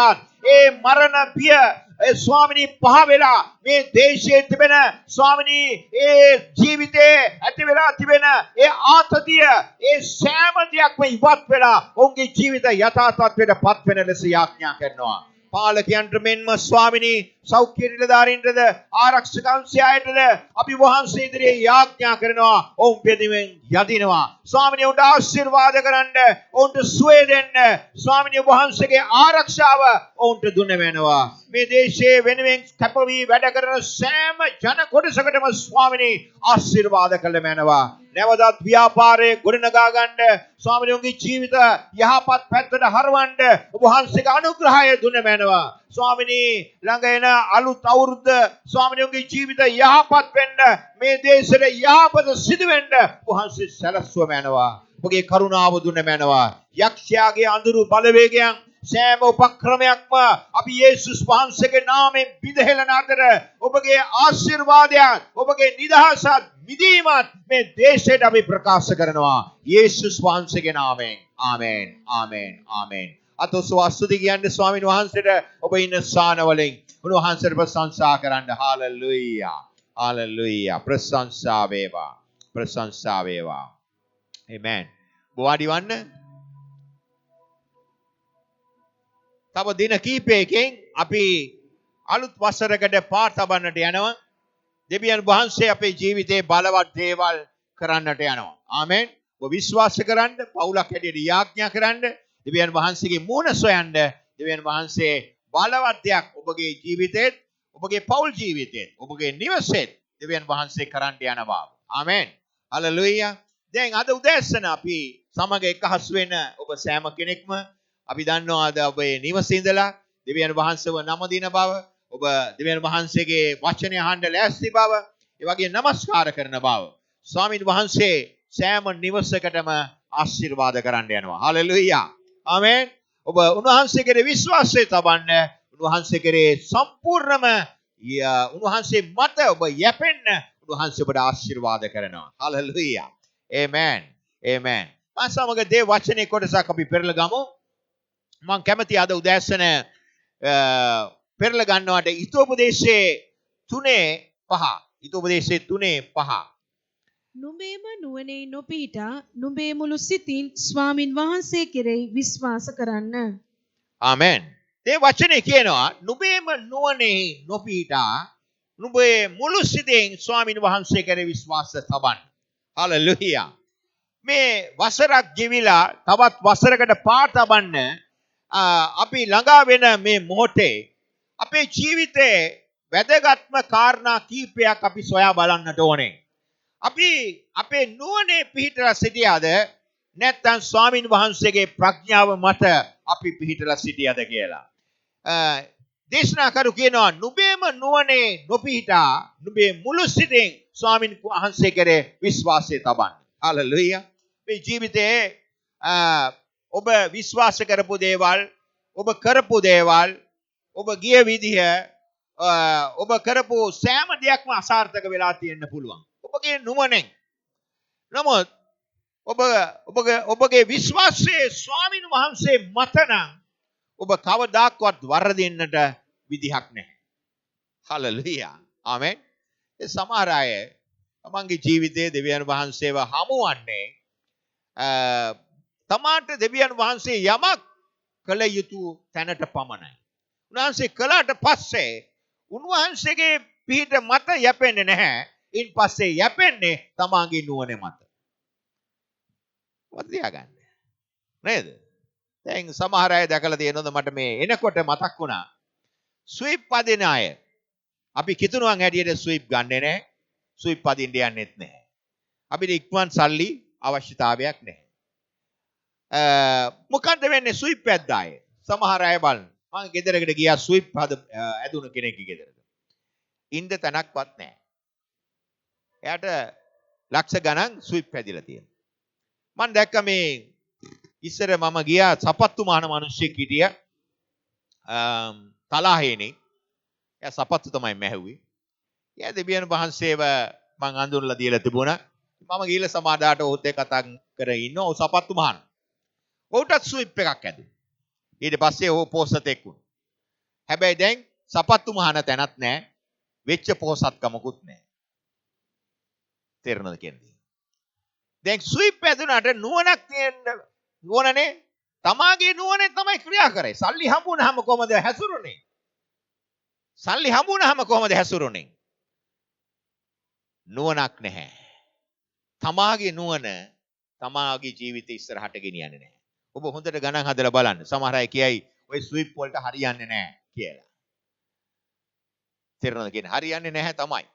ඒ මරණ බිය ඒ ස්වාමිනී පහ වෙලා මේ දේශයේ තිබෙන ස්වාමිනී ඒ ජීවිතේ ඇති වෙලා තිබෙන ඒ ආතතිය ඒ සෑම දෙයක්ම ඉවත් වෙලා ඔවුන්ගේ ජීවිත යථා තත්ත්වයට පත් වෙන ලෙස යාඥා කරනවා. පාලකයන්ට මෙන්ම ස්වාමිනී සෞඛ්‍ය නිලධාරීන්ටද ආරක්ෂක අංශයටද අපි වහන්සේ ඉදිරියේ යාඥා කරනවා ඔවුන් බෙදීමෙන් යදිනවා. ස්වාමිනී උන්ට ආශිර්වාද කරන්න ඔවුන්ට සුවය දෙන්න ස්වාමිනී වහන්සේගේ ආරක්ෂාව ඔවුන්ට දුන්න වෙනවා. මේ දේශයේ වෙනුවෙන් කැප වී වැඩ කරන සෑම ජන කොටසකටම ස්වාමිනී ආශිර්වාද කළ මැනවා. නැවතත් ව්‍යාපාරයේ ගොඩනගා ගන්න ස්වාමිනී උන්ගේ ජීවිත යහපත් පැත්තට හරවන්න ඔබ වහන්සේගේ අනුග්‍රහය දුන්න මැනවා. ස්වාමිනී ළඟ එන අලුත් අවුරුද්ද ස්වාමිනී උන්ගේ ජීවිත යහපත් වෙන්න මේ දේශයට යහපත සිදු වෙන්න වහන්සේ සැලැස්ව මැනවා. ඔබගේ කරුණාව දුන්න මැනවා. යක්ෂයාගේ අඳුරු බලවේගයන් සෑම උපක්‍රමයක්ම අපි යේසුස් වහන්සේගේ නාමයෙන් බිඳහෙළන අතර ඔබගේ ආශිර්වාදයන් ඔබගේ නිදහසත් මිදීමත් මේ දේශයට අපි ප්‍රකාශ කරනවා යේසුස් වහන්සේගේ නාමයෙන්. ආමෙන් ආමෙන් ආමෙන්. අතොස්වා ස්තුති කියන්නේ ස්වාමීන් වහන්සේට ඔබ ඉන්න ස්ථාන වලින් උන්වහන්සේට ප්‍රශංසා කරන්න. Hallelujah hallelujah. ප්‍රශංසා වේවා ප්‍රශංසා වේවා. ආමෙන්. වාඩි වන්න. තව දින කීපයකින් අපි අලුත් වසරකට පාර තබන්නට යනවා. දෙවියන් වහන්සේ අපේ ජීවිතේ බලවත් දේවල් කරන්නට යනවා. ආමෙන්. ඔබ විශ්වාස කරන්න, පවුලක් හැටියට යාඥා කරන්න, දෙවියන් වහන්සේගේ මූණ සොයන්න. දෙවියන් වහන්සේ බලවත් දෙයක් ඔබගේ ජීවිතේත්, ඔබගේ පවුල් ජීවිතේත්, ඔබගේ නිවසේත් දෙවියන් වහන්සේ කරන්න යනවා. ආමෙන්. හලෙලූයා. දැන් අද උදෑසන අපි සමග එකහස් වෙන ඔබ සෑම කෙනෙක්ම අපි දන්නවා අද ඔබේ නිවසේ ඉඳලා දෙවියන් වහන්සේව නම දින බව, ඔබ දෙවියන් වහන්සේගේ වචනය අහන්න ලෑස්ති බව, ඒ වගේ নমස්කාර කරන බව. ස්වාමීන් වහන්සේ සෑම නිවසකටම ආශිර්වාද කරන්න යනවා. හලෙලූයා. ආමෙන්. ඔබ උන්වහන්සේ කෙරේ විශ්වාසය තබන්න, උන්වහන්සේ කෙරේ සම්පූර්ණම උන්වහන්සේ මත ඔබ යැපෙන්න උන්වහන්සේ ඔබට ආශිර්වාද කරනවා. හලෙලූයා. ආමෙන්. ආමෙන්. මා සමග දේ වචනේ කොටසක් අපි පෙරලා ගමු. මම කැමති අද උදෑසන පෙරලා ගන්නවට ඊතෝපදේශයේ 3:5. ඊතෝපදේශයේ 3:5. නුඹේම නුවණේ නොපීඨා නුඹේ මුළු සිතින් ස්වාමින් වහන්සේ කෙරෙහි විශ්වාස කරන්න. ආමෙන්. මේ වචනේ කියනවා නුඹේම නුවණේ නොපීඨා නුඹේ මුළු සිතින් ස්වාමින් වහන්සේ කෙරෙහි විශ්වාස තබන්න. හලෙලූයා. මේ වසරක් ගෙවිලා තවත් වසරකට පාර තබන්න අපි ළඟා වෙන මේ මොහොතේ අපේ ජීවිතේ වැදගත්ම කාරණා කීපයක් අපි සොයා බලන්නට ඕනේ. අපි අපේ නුවණේ පිහිටලා සිටියාද නැත්නම් ස්වාමින් වහන්සේගේ ප්‍රඥාව මත අපි පිහිටලා සිටියාද කියලා. දේශනා කරු කියනවා නුඹේම නුවණේ නොපිහිටා නුඹේ මුළු සිතින් ස්වාමින් වහන්සේ කෙරේ විශ්වාසය තබන්න. හලෙලූයා. මේ ජීවිතේ ඔබ විශ්වාස කරපු දේවල්, ඔබ කරපු දේවල්, ඔබ ගිය විදිහ, ඔබ කරපු සෑම දෙයක්ම අසාර්ථක වෙලා තියෙන්න පුළුවන්. ඔබගේ නුවණෙන්. නමුත් ඔබගේ විශ්වාසයේ ස්වාමින් වහන්සේ මත නම් ඔබ කවදාක්වත් වරදින්නට විදිහක් නැහැ. හලෙලූයා. ආමෙන්. ඒ සමහර අය තමන්ගේ ජීවිතයේ දෙවියන් වහන්සේව හමුවන්නේ තමාට දෙවියන් වහන්සේ යමක් කළ යුතු තැනට පමණයි. උන්වහන්සේ කළාට පස්සේ උන්වහන්සේගේ පිහිට මත යැපෙන්නේ නැහැ. ඉන් පස්සේ යැපෙන්නේ තමාගේ නුවණ මත. වදියා ගන්න. නේද? දැන් සමහර අය දැකලා තියෙනවද මට මේ එනකොට මතක් වුණා. ස්විප් පදින අය. අපි කිතුණුවන් හැටියට ස්විප් ගන්නෙ නැහැ. ස්විප් පදින්න යන්නෙත් නැහැ. අපිට ඉක්මන් සල්ලි අවශ්‍යතාවයක් නැහැ. මොකද්ද වෙන්නේ ස්විප් පැද්දාය? සමහර අය බලන්න. මම ගෙදරකට ගියා ස්විප් ඇදුණු කෙනෙක්ගේ ගෙදරට. ඉන්න තැනක්වත් නැහැ. එයාට ලක්ෂ ගණන් ස්විප් පැදිලා තියෙනවා. මම දැක්ක මේ ඉස්සර මම ගියා සපත්තු මාන මිනිස්සෙක් හිටියා. තලාහේනේ. එයා සපත්තු තමයි මැහුවේ. එයා දෙවියන් වහන්සේව මං අඳුරලා දීලා තිබුණා. මම ගිහලා සමාදාට ඔහුත් එක්ක කතා කරගෙන ඉන්නවා. ඔහු සපත්තු මාන. ඔහුටත් ස්විප් එකක් ඇදුවා. ඊට පස්සේ ඔහු පොසතෙක් වුණා. හැබැයි දැන් සපත්තු මහන තැනක් නැහැ. වෙච්ච පොසත්කමකුත් නැහැ. තේරෙනවද කියන්නේ? දැන් ස්විප් ඇදුනට නුවණක් තියෙන්න ඕනනේ. තමාගේ නුවණෙන් තමයි ක්‍රියා කරේ. සල්ලි හම්බුනහම කොහමද හැසිරුනේ? සල්ලි හම්බුනහම කොහමද හැසිරුනේ? නුවණක් නැහැ. තමාගේ නුවණ තමාගේ ජීවිතය ඉස්සරහට ගෙනියන්නේ නැහැ. ඔබ හොඳට ගණන් හදලා බලන්න. සමහර අය කියයි ඔය ස්විප් වලට හරියන්නේ නැහැ කියලා. තේරෙනවද කියන්නේ? හරියන්නේ නැහැ තමයි.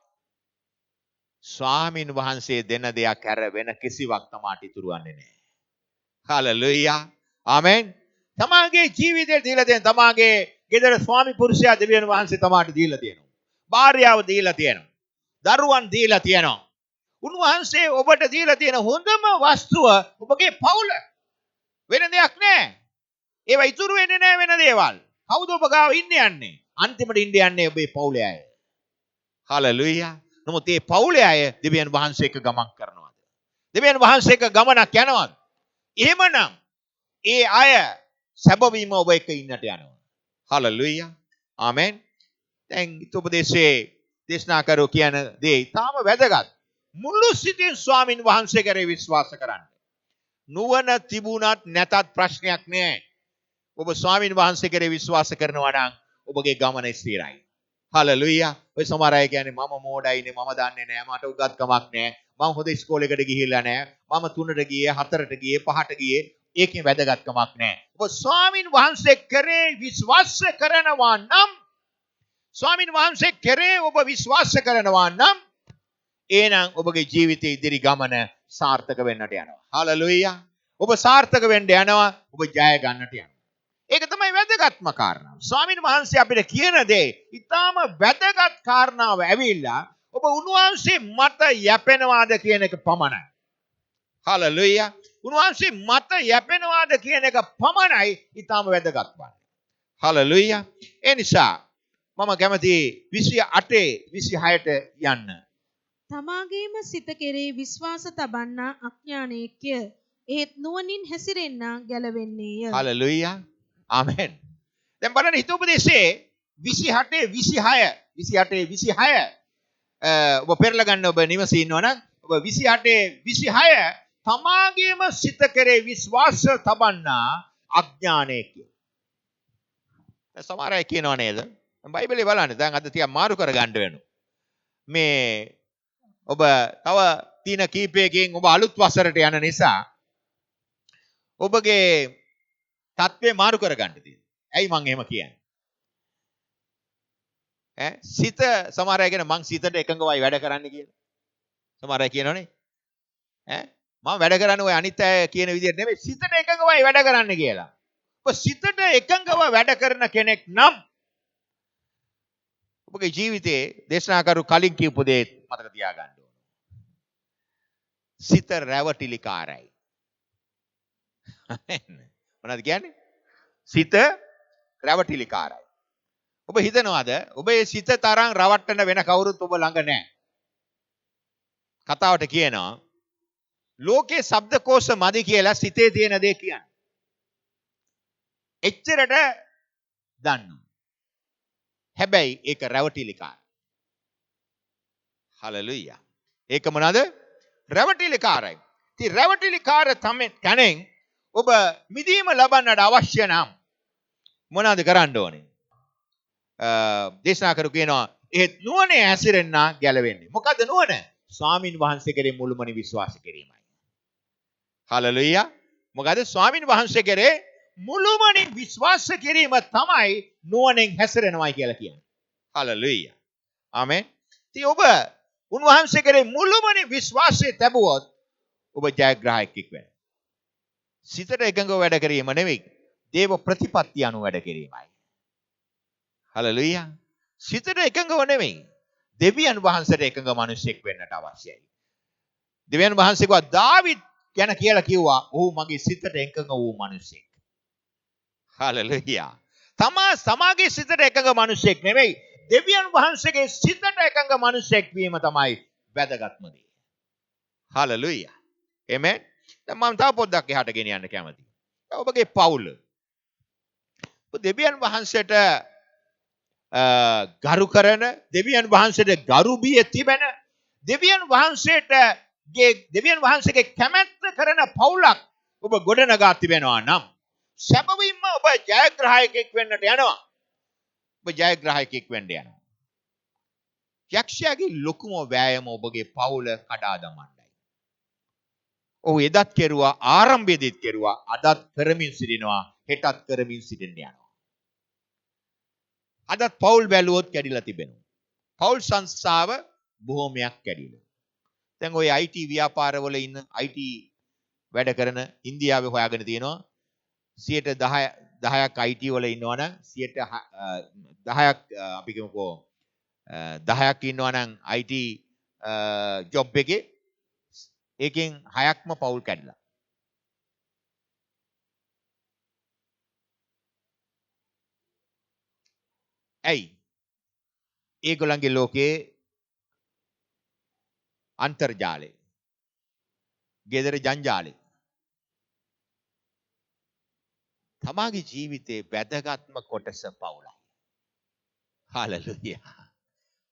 ස්වාමින් වහන්සේ දෙන දෙයක් හැර වෙන කිසිවක් තමාට ඉතුරු වන්නේ නැහැ. හලෙලූයා. ආමෙන්. තමාගේ ජීවිතේ දීලා දෙන තමාගේ ගෙදර ස්වාමි පුරුෂයා දෙවියන් වහන්සේ තමාට දීලා තියෙනවා. භාර්යාව දීලා තියෙනවා. දරුවන් දීලා තියෙනවා. උන්වහන්සේ ඔබට දීලා තියෙන හොඳම වස්තුව ඔබගේ පවුල. වෙන දෙයක් නැහැ. ඒවා ඉතුරු වෙන්නේ නැහැ වෙන දේවල්. කවුද ඔබ ගාව ඉන්නේ යන්නේ? අන්තිමට ඉන්නේ යන්නේ ඔබේ පවුලේ අය. හලෙලූයා. නමුත් මේ පවුලේ අය දෙවියන් වහන්සේ එක්ක ගමන් කරනවාද? දෙවියන් වහන්සේ එක්ක ගමනක් යනවාද? එහෙමනම් ඒ අය සැබවින්ම ඔබ එක්ක ඉන්නට යනවා. හලෙලූයා. ආමෙන්. දැන් උපදේශයේ දේශනා කරෝ කියන දේ තාම වැදගත්. මුළු සිතින් ස්වාමින් වහන්සේ කරේ විශ්වාස කරන්න. නුවණ තිබුණත් නැතත් ප්‍රශ්නයක් නෑ. ඔබ ස්වාමින් වහන්සේ කරේ විශ්වාස කරනවා නම් ඔබගේ ගමන ස්ථිරයි. හලෙලූයා. ඔය සමහර අය කියන්නේ මම මෝඩයිනේ මම දන්නේ නෑ මට උගත්කමක් නෑ මම හොඳ ඉස්කෝලේකට ගිහිල්ලා නෑ මම 3ට ගියේ 4ට ගියේ 5ට ගියේ ඒකේ වැදගත්කමක් නෑ. ඔබ ස්වාමින් වහන්සේ කරේ විශ්වාස කරනවා නම් ස්වාමින් වහන්සේ කරේ ඔබ විශ්වාස කරනවා නම් එහෙනම් ඔබගේ ජීවිතයේ ඉදිරි ගමන සාර්ථක වෙන්නට යනවා. හලෙලූයා. ඔබ සාර්ථක වෙන්න යනවා. ඔබ ජය ගන්නට යනවා. ඒක තමයි වැදගත්ම කාරණාව. ස්වාමීන් වහන්සේ අපිට කියන දේ ඊටාම වැදගත් කාරණාව ඇවිල්ලා ඔබ උන්වහන්සේ මත යැපෙනවාද කියන එක පමණයි. හලෙලූයා. උන්වහන්සේ මත යැපෙනවාද කියන එක පමණයි ඊටාම වැදගත් වන්නේ. හලෙලූයා. ඒ නිසා මම කැමති 28 26ට යන්න. තමාගේම සිත කෙරෙහි විශ්වාස තබන්නා අඥානයෙක්ය. ඒත් නුවණින් හැසිරෙන්නා ගැලවෙන්නේය. හලෙලූයා. ආමෙන්. දැන් බලන්න හිතෝපදේශයේ 28 ඔබ පෙරලා ගන්න ඔබ නිවසේ ඉන්නවනම් ඔබ 28 තමාගේම සිත කෙරේ විශ්වාස තබන්නා අඥානයෙක්ය. සමහර අය කියනව නේද? බයිබලේ බලන්න දැන් අද තියා මාරු කර ගන්න වෙනවා. මේ ඔබ තව දින කීපයකින් ඔබ අලුත් වසරට යන නිසා ඔබගේ තත්ත්වය මාරු කරගන්න තියෙනවා. ඇයි මං එහෙම කියන්නේ? සිත සමහර අය කියන මං සිතට එකඟවයි වැඩ කරන්න කියලා. සමහර අය කියනෝනේ. මම වැඩ කරන්නේ ඔය අනිත් අය කියන විදිහට නෙමෙයි සිතට එකඟවයි වැඩ කරන්න කියලා. ඔබ සිතට එකඟව වැඩ කරන කෙනෙක් නම් ඔබගේ ජීවිතේ දේශනා කරු කලින් කියපු දේ මතක තියාගන්න ඕන. සිත රැවටිලිකාරයි. මොනවද කියන්නේ? සිත රැවටිලිකාරයි. ඔබ හිතනවාද ඔබේ සිත තරම් රවට්ටන වෙන කවුරුත් ඔබ ළඟ නැහැ. කතාවට කියනවා ලෝකේ ශබ්දකෝෂ මදි කියලා සිතේ තියෙන දේ කියන්නේ. එච්චරට දන්නවා. හැබැයි ඒක රැවටිලිකාරයි. හලෙලූයා. ඒක මොනවාද? රැවටිලිකාරයි. ඉතින් රැවටිලිකාර තමයි කණෙන් ඔබ මිදීම ලබන්නට අවශ්‍ය නම් මොනවද කරන්න ඕනේ? දේශනා කරු කියනවා ඒ නුවණේ ඇසිරෙන්න ගැලවෙන්නේ. මොකද්ද නුවණ? ස්වාමින් වහන්සේ කෙරේ මුළුමනි විශ්වාස කිරීමයි. හලෙලූයා. මොකද ස්වාමින් වහන්සේ කෙරේ මුළුමනින් විශ්වාස කිරීම තමයි නුවණෙන් හැසිරෙනවා කියලා කියන්නේ. හලෙලූයා. ආමෙන්. ඉතින් ඔබ උන්වහන්සේ කෙරේ මුළුමනින් විශ්වාසය තැබුවොත් ඔබ ජයග්‍රාහකෙක් වෙනවා. සිතට එකඟව වැඩ කිරීම නෙවෙයි. දේව ප්‍රතිපත්තිය අනුව වැඩ කිරීමයි. හලෙලූයා. සිතට එකඟව නෙවෙයි. දෙවියන් වහන්සේට එකඟ මිනිසෙක් වෙන්නට අවශ්‍යයි. දෙවියන් වහන්සේ කිව්වා දාවිද් ගැන කියලා කිව්වා ඔහු මගේ සිතට එකඟ වූ මිනිසෙක්. හලෙලූයා. තමාගේ සිතට එකඟ මිනිසෙක් නෙවෙයි. දෙවියන් වහන්සේගේ සිතට එකඟ මිනිසෙක් වීම තමයි වැදගත්ම දේ. හලෙලූයා. ආමෙන්. දැන් මම තව පොඩ්ඩක් එහාට ගෙනියන්න කැමතියි. ඔබගේ පවුල. දෙවියන් වහන්සේට ගරු කරන, දෙවියන් වහන්සේට ගරු බිය තිබෙන, දෙවියන් වහන්සේගේ කැමැත්ත කරන පවුලක් ඔබ ගොඩනගා තිබෙනවා නම් සැබවින්ම ඔබ ජයග්‍රාහකෙක් වෙන්නට යනවා. ඔබ ජයග්‍රාහකෙක් වෙන්න යනවා. යක්ෂයාගේ ලොකුම වෑයම ඔබගේ පවුල කඩා දමන්නයි. ඔහු එදත් කෙරුවා, ආරම්භයේදීත් කෙරුවා, අදත් කරමින් සිටිනවා, හෙටත් කරමින් සිටින්න යනවා. අදත් පවුල් බැලුවොත් කැඩිලා තිබෙනවා. පවුල් සංස්ථාව බොහොමයක් කැඩිලා. දැන් ওই IT ව්‍යාපාරවල ඉන්න IT වැඩ කරන ඉන්දියාවේ හොයාගෙන තියෙනවා 10ක් IT වල ඉන්නවනම් 10ක් අපි කියමුකෝ 10ක් ඉන්නවනම් IT ජොබ් එකේ ඒකෙන් 6ක්ම පවුල් කැඩිලා. ඇයි? ඒගොල්ලන්ගේ ලෝකේ අන්තර්ජාලය, ගෙදර ජංජාලය, තමාගේ ජීවිතේ වැදගත්ම කොටස පවුලයි. හලෙලූයා.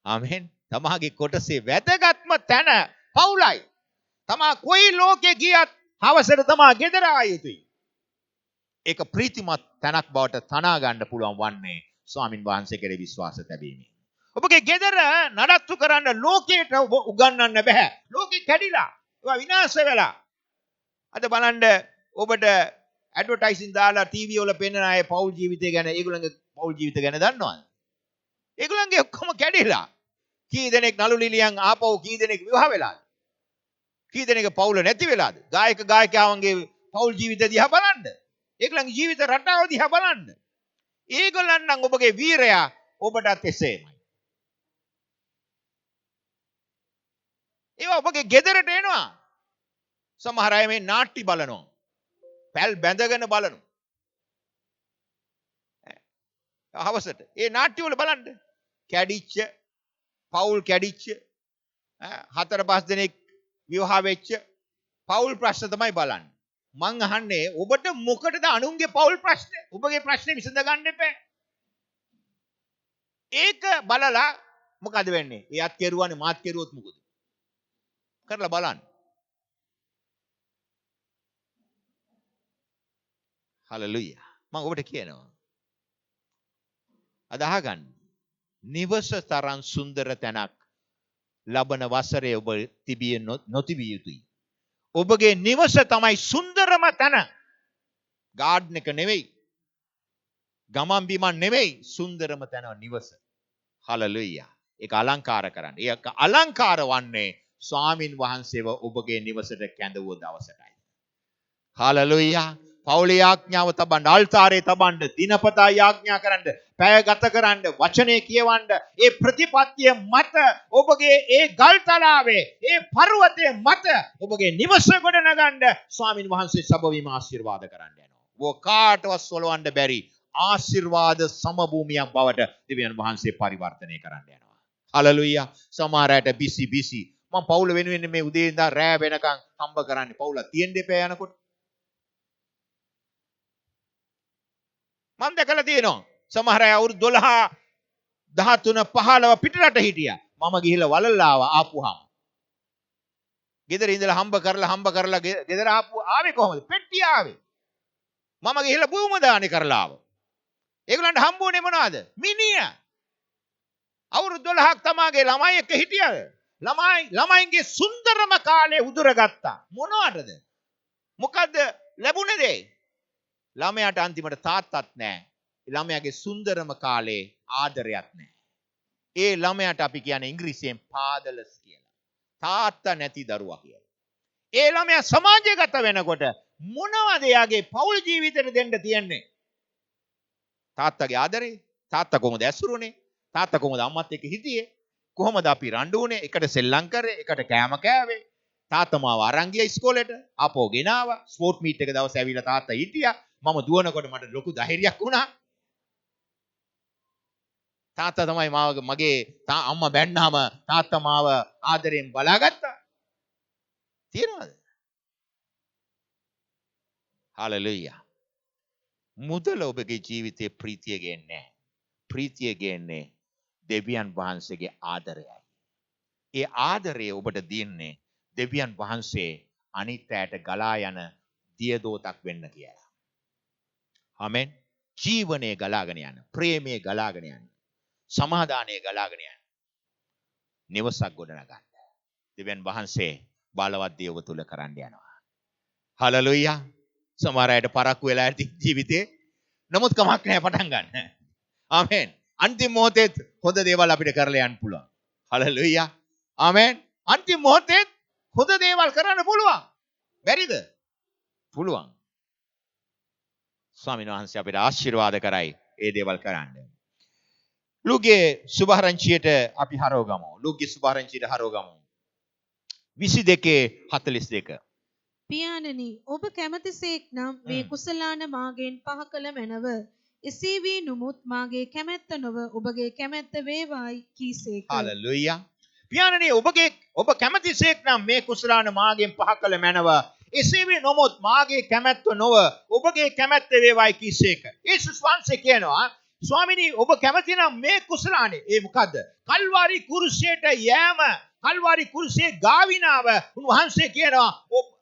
ආමෙන්. තමාගේ කොටසේ වැදගත්ම තැන පවුලයි. තමා කොයි ලෝකේ ගියත් හවසට තමා ගෙදර ආ යුතුයි. ඒක ප්‍රීතිමත් තැනක් බවට තනා ගන්න පුළුවන් වන්නේ ස්වාමින් වහන්සේ කෙරේ විශ්වාස තැබීමෙන්. ඔබගේ ගෙදර නඩත්තු කරන්න ලෝකයට උගන්වන්න බෑ. ලෝකෙ කැඩිලා. ඒවා විනාශ වෙලා. අද බලන්න ඔබට ඇඩ්වර්ටයිසින් දාලා ටීවී වල පෙන්නන අය පෞල් ජීවිතය ගැන, ඒගොල්ලන්ගේ පෞල් ජීවිත ගැන දන්නවද? ඒගොල්ලන්ගේ ඔක්කොම කැඩිලා. කී දෙනෙක් නළු නිලියන් ආපහු කී දෙනෙක් විවාහ වෙලාද? කී දෙනෙක් පෞල නැති වෙලාද? ගායකයාවන්ගේ පෞල් ජීවිත දිහා බලන්න. ඒගොල්ලන්ගේ ජීවිත රටාව දිහා බලන්න. ඒගොල්ලන් නම් ඔබගේ වීරයා ඔබටත් එසේමයි. ඒවා ඔබගේ ගෙදරට එනවා. සමහර අය මේ නාට්‍ය බලනවා. පැල් බැඳගෙන බලනවා. හවසට ඒ නාට්‍ය වල බලන්න. කැඩිච්ච, පෞල් කැඩිච්ච, 4-5 දෙනෙක් විවාහ වෙච්ච පෞල් ප්‍රශ්න තමයි බලන්නේ. මං අහන්නේ ඔබට මොකටද අනුන්ගේ පෞල් ප්‍රශ්න? ඔබගේ ප්‍රශ්නේ විසඳ ගන්න එපා. ඒක බලලා මොකද වෙන්නේ? එයාත් කෙරුවානේ මාත් කෙරුවොත් මොකද? කරලා බලන්න. හලෙලූයා. මම ඔබට කියනවා. අද අහගන්න. නිවස තරම් සුන්දර තැනක් ලබන වසරේ ඔබ තිබිය නොතිබිය යුතුයි. ඔබගේ නිවස තමයි සුන්දරම තැන. ගාඩන් එක නෙවෙයි. ගමන් බිමන් නෙවෙයි, සුන්දරම තැන නිවස. හලෙලූයා. ඒක අලංකාර කරන්න. ඒක අලංකාර වන්නේ ස්වාමින් වහන්සේව ඔබගේ නිවසට කැඳවුව දවසටයි. හලෙලූයා. පෞලේ ආඥාව තබන්න, අල්තාරේ තබන්න, දිනපතා යාඥා කරන්න, පැය ගත කරන්න, වචනේ කියවන්න, ඒ ප්‍රතිපත්තිය මත ඔබගේ ඒ ගල්තලාවේ, ඒ පර්වතයේ මත ඔබගේ නිවස ගොඩ නගන්න ස්වාමින් වහන්සේ සබවීම ආශිර්වාද කරන්න යනවා. ඔබ කාටවත් සොලවන්න බැරි ආශිර්වාද සමභූමියක් බවට දෙවියන් වහන්සේ පරිවර්තනය කරන්න යනවා. හලෙලූයා. සමහර අයට බිසි මම පවුල වෙනුවෙන් මේ උදේ ඉඳන් රෑ වෙනකන් හම්බ කරන්නේ. පවුල තියෙන්න දෙපෑ යනකොට මම දැකලා තියෙනවා. සමහර අය අවුරුදු 12, 13, 15 පිටරට හිටියා. මම ගිහිල්ලා වලල්ලාව ආපුහම. ගෙදර ඉඳලා හම්බ කරලා ගෙදර ආවේ කොහොමද? පෙට්ටිය ආවේ. මම ගිහිල්ලා භූම දානේ කරලා ආවා. ඒගොල්ලන්ට හම්බුනේ මොනවද? මිනිහ. අවුරුදු 12ක් තමාගේ ළමයි එක්ක හිටියද? ළමයින්ගේ සුන්දරම කාලේ උදුරගත්තා. මොනවටද? මොකද්ද ලැබුණේ දේ? ළමයාට අන්තිමට තාත්තත් නැහැ. ළමයාගේ සුන්දරම කාලේ ආදරයක් නැහැ. ඒ ළමයාට අපි කියන්නේ ඉංග්‍රීසියෙන් fatherless කියලා. තාත්තා නැති දරුවා කියලා. ඒ ළමයා සමාජගත වෙනකොට මොනවද එයාගේ පෞල් ජීවිතේට දෙන්න තියන්නේ? තාත්තගේ ආදරේ, තාත්තා කොහොමද ඇසුරුනේ? තාත්තා කොහොමද අම්මත් එක්ක හිටියේ? කොහොමද අපි රණ්ඩු වුණේ? එකට සෙල්ලම් කරේ, එකට කෑම කෑවේ. තාත්තා මාව අරන් ගියා ඉස්කෝලේට. ආපහු ගෙනාවා. ස්පෝර්ට් මීට් එක දවස් ඇවිල්ලා තාත්තා හිටියා. මම දුවනකොට මට ලොකු ධෛර්යයක් වුණා. තාත්තා තමයි මගේ අම්මා බැන්නාම තාත්තා මාව ආදරෙන් බලාගත්තා. තියනවද? හලෙලූයා. මුදල ඔබගේ ජීවිතේ ප්‍රීතිය ගේන්නේ නැහැ. ප්‍රීතිය ගේන්නේ දෙවියන් වහන්සේගේ ආදරයයි. ඒ ආදරය ඔබට දෙන්නේ දෙවියන් වහන්සේ අනිත් ඇයට ගලා යන දියදෝතක් වෙන්න කියලා. ආමෙන්. ජීවනයේ ගලාගෙන යන, ප්‍රේමයේ ගලාගෙන යන, සමාදානයේ ගලාගෙන යන නිවසක් ගොඩනගන්න. දෙවියන් වහන්සේ බලවත් දේ ඔබ තුල කරන්න යනවා. හලෙලූයා. සමහර අයට පරක්කු වෙලා ඇති ජීවිතේ. නමුත් කමක් නැහැ පටන් ගන්න. ආමෙන්. අන්තිම මොහොතේ හොඳ දේවල් අපිට කරලා යන්න පුළුවන්. හලෙලූයා. ආමෙන්. අන්තිම මොහොතේ හොඳ දේවල් කරන්න පුළුවන්. බැරිද? පුළුවන්. ස්වාමීන් වහන්සේ අපිට ආශිර්වාද කරයි ඒ දේවල් කරන්න. ලූගේ සුභාරංචියට අපි හරව ගමු. ලූගේ සුභාරංචියට හරව ගමු. 22:42. පියාණනි ඔබ කැමතිසේක් නම් මේ කුසලාන මාගෙන් පහ කළ මැනව. එසේ වී නුමුත් මාගේ කැමැත්ත නොව ඔබගේ කැමැත්ත වේවායි කීසේක. හලෙලූයා. පියාණනි ඔබ කැමතිසේක් නම් මේ කුසලාන මාගෙන් පහ කළ මැනව. එසේ වී නොමුත් මාගේ කැමැත්ත නොව ඔබගේ කැමැත්ත වේවායි කීසේක. යේසුස් වහන්සේ කියනවා ස්වාමිනී ඔබ කැමති නම් මේ කුසලානේ ඒ මොකද්ද? කල්වාරි කුරුසයට යෑම, කල්වාරි කුරුසයේ ගාවිනාව උන්වහන්සේ කියනවා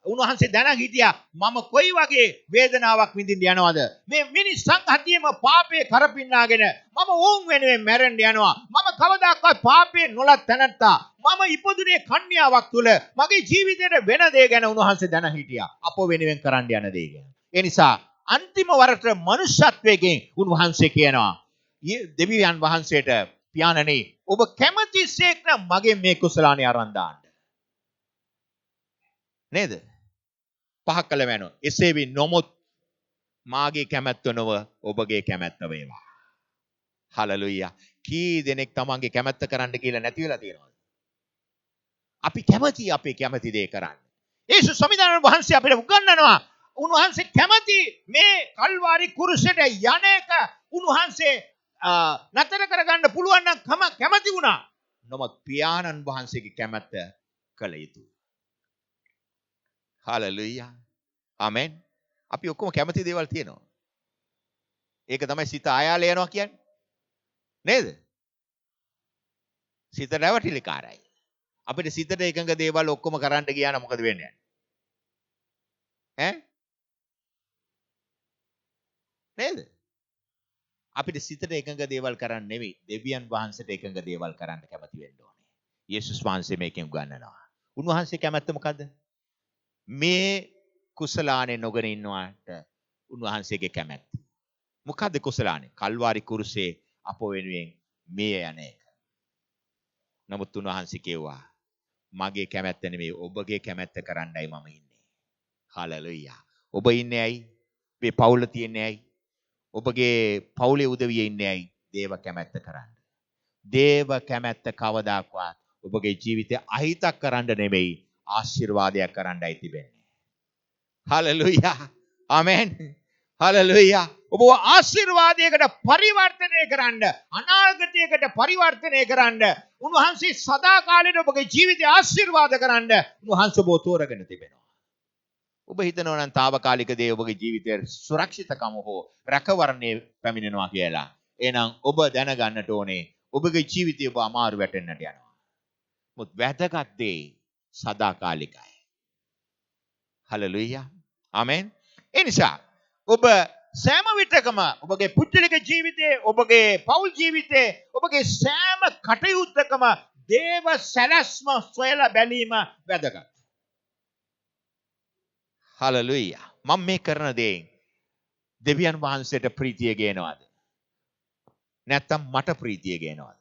උන්වහන්සේ දැන හිටියා මම කොයි වගේ වේදනාවක් විඳින්න යනවද? මේ මිනිස් සංහතියම පාපේ කරපින්නාගෙන මම ඕන් වෙනුවෙන් මැරෙන්න යනවා. මම කවදාකවත් පාපේ නොලත් තැනත්තා. මම ඉපදුනේ කන්‍යාවක් තුල. මගේ ජීවිතේට වෙන දේ ගැන උන්වහන්සේ දැන හිටියා. අපෝ වෙනුවෙන් කරන්න යන දේ ගැන. ඒ නිසා අන්තිම වරට මනුෂ්‍යත්වයෙන් උන්වහන්සේ කියනවා දෙවියන් වහන්සේට පියාණනි ඔබ කැමතිසේක් නම් මගේ මේ කුසලානේ අරන් දාන්න. නේද? පහක් කළ මැනව. එසේ වී නොමුත් මාගේ කැමැත්ත නොව ඔබගේ කැමැත්ත වේවා. හලෙලූයා. කී දෙනෙක් තමන්ගේ කැමැත්ත කරන්න කියලා නැති වෙලා තියෙනවද? අපි කැමති අපේ කැමති දේ කරන්න. යේසුස් සමිදානන් වහන්සේ අපිට උගන්වනවා උන්වහන්සේ කැමති මේ කල්වාරි කුරුසයට යන එක උන්වහන්සේ නතර කරගන්න පුළුවන් නම් කැමති වුණා. නමුත් පියාණන් වහන්සේගේ කැමැත්ත කළ යුතුයි. හලෙලූයා. ආමෙන්. අපි ඔක්කොම කැමති දේවල් තියෙනවා. ඒක තමයි සිත ආයාල යනවා කියන්නේ. නේද? සිත රැවටිලිකාරයි. අපිට සිතට එකඟ දේවල් ඔක්කොම කරන්න ගියා නම් මොකද වෙන්නේ? ඈ? නේද? අපිට සිතට එකඟ දේවල් කරන්න නෙවෙයි දෙවියන් වහන්සේට එකඟ දේවල් කරන්න කැමති වෙන්න ඕනේ. යේසුස් වහන්සේ මේකෙන් උගන්වනවා. උන්වහන්සේ කැමැත්ත මොකද්ද? මේ කුසලානේ නොගෙන ඉන්නවාට උන්වහන්සේගේ කැමැත්ත. මොකද්ද කුසලානේ? කල්වාරි කුරුසේ අප වෙනුවෙන් මිය යන එක. නමුත් උන්වහන්සේ කිව්වා මගේ කැමැත්ත නෙමෙයි ඔබගේ කැමැත්ත කරන්නයි මම ඉන්නේ. හලෙලූයා. ඔබ ඉන්නේ ඇයි? මේ පවුල තියන්නේ ඇයි? ඔබගේ පවුලේ උදවිය ඉන්නේ ඇයි? දේව කැමැත්ත කරන්න. දේව කැමැත්ත කවදාක්වත් ඔබගේ ජීවිතය අහිතක් කරන්න නෙමෙයි ආශිර්වාදයක් කරන්නයි තිබෙන්නේ. හලෙලූයා. ආමෙන්. හලෙලූයා. ඔබ ආශිර්වාදයකට පරිවර්තනය කරන්න, අනාගතයකට පරිවර්තනය කරන්න, උන්වහන්සේ සදාකාලෙට ඔබගේ ජීවිතය ආශිර්වාද කරන්න උන්වහන්සේ ඔබ තෝරගෙන තිබෙනවා. ඔබ හිතනවා නම් తాවකාලික දේ ඔබගේ ජීවිතයේ සුරක්ෂිතකම හෝ රැකවරණය පැමිණෙනවා කියලා. එහෙනම් ඔබ දැනගන්නට ඕනේ ඔබගේ ජීවිතය ඔබ අමාරු වැටෙන්නට යනවා. මුත් වැදගත් දේ සදාකාලිකයි. හලෙලූයා. ආමෙන්. ඒ නිසා ඔබ සෑම විටකම ඔබගේ පුද්ගලික ජීවිතයේ, ඔබගේ පෞල් ජීවිතයේ, ඔබගේ සෑම කටයුත්තකම දේව සැලැස්ම සොයලා බැලීම වැදගත්. හලෙලූයා. මම මේ කරන දේ දෙවියන් වහන්සේට ප්‍රීතිය ගේනවාද? නැත්තම් මට ප්‍රීතිය ගේනවාද?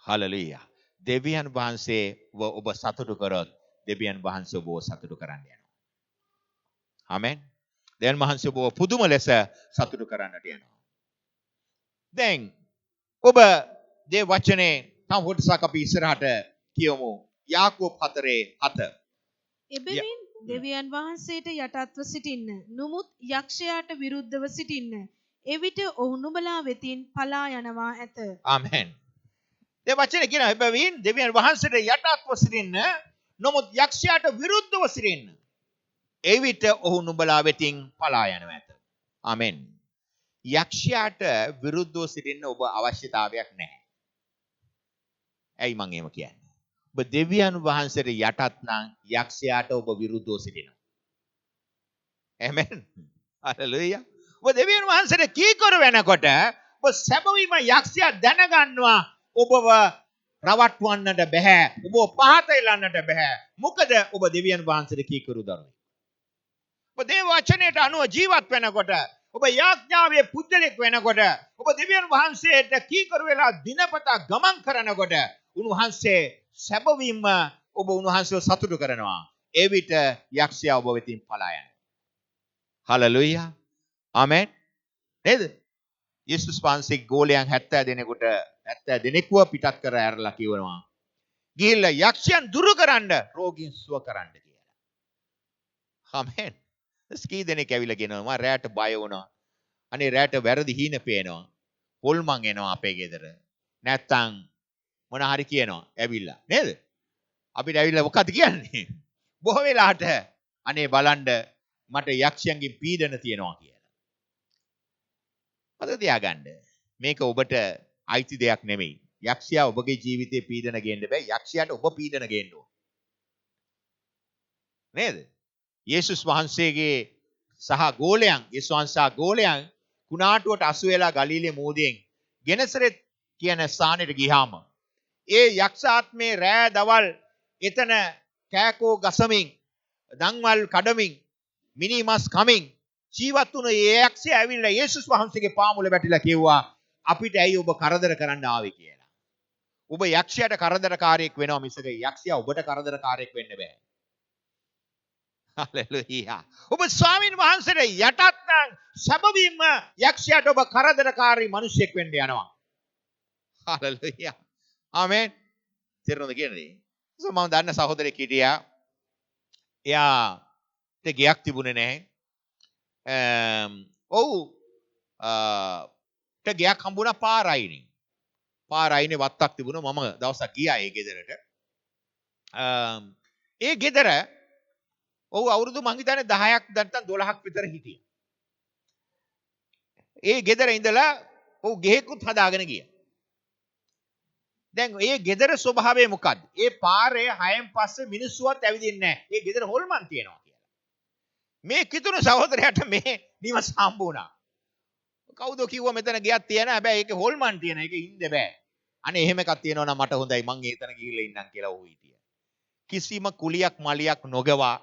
හලෙලූයා. දෙවියන් වහන්සේ ඔබ සතුටු කරොත් දෙවියන් වහන්සේ ඔබව සතුටු කරන්න යනවා. ආමෙන්. දෙවියන් වහන්සේ ඔබව පුදුම ලෙස සතුටු කරන්නට යනවා. දැන් ඔබ දේ වචනේ තව කොටසක් අපි ඉස්සරහට කියමු. යාකෝබ් 4:7. එබැවින් දෙවියන් වහන්සේට යටත්ව සිටින්න. නමුත් යක්ෂයාට විරුද්ධව සිටින්න. එවිට ඔහු නුඹලා වෙතින් පලා යනවා ඇත. ආමෙන්. දේ වචනේ කියන එබැවින් දෙවියන් වහන්සේට යටත්ව සිටින්න. නමුත් යක්ෂයාට විරුද්ධව සිටින්න. එවිට ඔහු නුඹලා වෙතින් පලා යනවා ඇත. ආමෙන්. යක්ෂයාට විරුද්ධව සිටින්න ඔබ අවශ්‍යතාවයක් නැහැ. ඇයි මං එහෙම කියන්නේ? ඔබ දෙවියන් වහන්සේට යටත් නම් යක්ෂයාට ඔබ විරුද්ධව සිටිනවා. ආමෙන්. හalleluya. ඔබ දෙවියන් වහන්සේට කීකරු වෙනකොට ඔබ සැබවින්ම යක්ෂයා දැනගන්නවා ඔබව රවට්වන්නට බෑ. ඔබ පහත එලන්නට බෑ. මොකද ඔබ දෙවියන් වහන්සේට කීකරු දරුවෙක්. ඔබ දේව වචනයට අනුව ජීවත් වෙනකොට ඔබ යාඥාවේ පුද්ගලෙක් වෙනකොට ඔබ දෙවියන් වහන්සේට කීකරු වෙලා දිනපතා ගමන් කරනකොට උන්වහන්සේ සැබවින්ම ඔබ උන්වහන්සේව සතුටු කරනවා. ඒ විට යක්ෂයා ඔබ වෙතින් පලා යනවා. හalleluya. ආමෙන්. නේද? යේසුස් වහන්සේ ගෝලයන් 70 දෙනෙකුව පිටත් කර ඇරලා කියනවා. ගිහිල්ලා යක්ෂයන් දුරු කරන්න, රෝගීන් සුව කරන්න කියලා. ආමෙන්. ස්කී දෙනෙක් ඇවිල්ලා කියනවා මම රැට බය වුණා. අනේ රැට වැරදි හීන පේනවා. හොල්මන් එනවා අපේ ගෙදර. නැත්තම් මොන හරි කියනවා ඇවිල්ලා. නේද? අපිට ඇවිල්ලා මොකද කියන්නේ? බොහෝ වෙලාවට අනේ බලන්න මට යක්ෂයන්ගෙන් පීඩන තියෙනවා කියලා. මතක තියාගන්න. මේක ඔබට අයිති දෙයක් නෙමෙයි. යක්ෂයා ඔබගේ ජීවිතේ පීඩන ගේන්න බෑ. යක්ෂයාට ඔබ පීඩන ගේන්න ඕන. නේද? යේසුස් වහන්සේගේ සහ ගෝලයන් කුණාටුවට අසු වෙලා ගලීලේ මූදයෙන් ගෙනසරෙත් කියන ස්ථානෙට ගියාම ඒ යක්ෂ ආත්මේ රෑ දවල් එතන කෑකෝ ගසමින් දන්වල් කඩමින් මිනිමස් කමින් ජීවත් වුණ ඒ යක්ෂයා ඇවිල්ලා යේසුස් වහන්සේගේ පාමුල වැටිලා කිව්වා අපිට ඇයි ඔබ කරදර කරන්න ආවේ කියලා. ඔබ යක්ෂයාට කරදරකාරයෙක් වෙනවා මිසක යක්ෂයා ඔබට කරදරකාරයෙක් වෙන්න බෑ. හalleluya. ඔබ ස්වාමීන් වහන්සේට යටත් නම් සැබවින්ම යක්ෂයාට ඔබ කරදරකාරී මිනිසෙක් වෙන්න යනවා. හalleluya. ආමෙන්. තේරුණාද කියන්නේ? මම දන්න සහෝදරයෙක් හිටියා. එයාට ගෙයක් තිබුණේ නැහැ. ගෙයක් හම්බුණා පාරයිනේ. පාරයිනේ වත්තක් තිබුණා. මම දවසක් ගියා ඒ ගෙදරට. ඒ ගෙදර ඔව් අවුරුදු මං හිතන්නේ 10ක් නැත්නම් 12ක් විතර හිටියා. ඒ ගෙදර ඉඳලා ඔව් ගෙහෙකුත් හදාගෙන ගියා. දැන් ඒ ගෙදර ස්වභාවය මොකද්ද? ඒ පාරේ 6න් පස්සේ මිනිස්සුවත් ඇවිදින්නේ නැහැ. ඒ ගෙදර හොල්මන් තියනවා කියලා. මේ කිතුණු සහෝදරයාට මේ නිවස හම්බ වුණා. කවුද කිව්වා මෙතන ගෙයක් තියෙනවා. හැබැයි ඒකේ හොල්මන් තියෙන. ඒක ඉන්න බෑ. අනේ එහෙම එකක් තියෙනවා නම් මට හොඳයි. මං ඒතන ගිහිල්ලා ඉන්නම් කියලා ඔහු හිටියා. කිසිම කුලියක් මලියක් නොගවා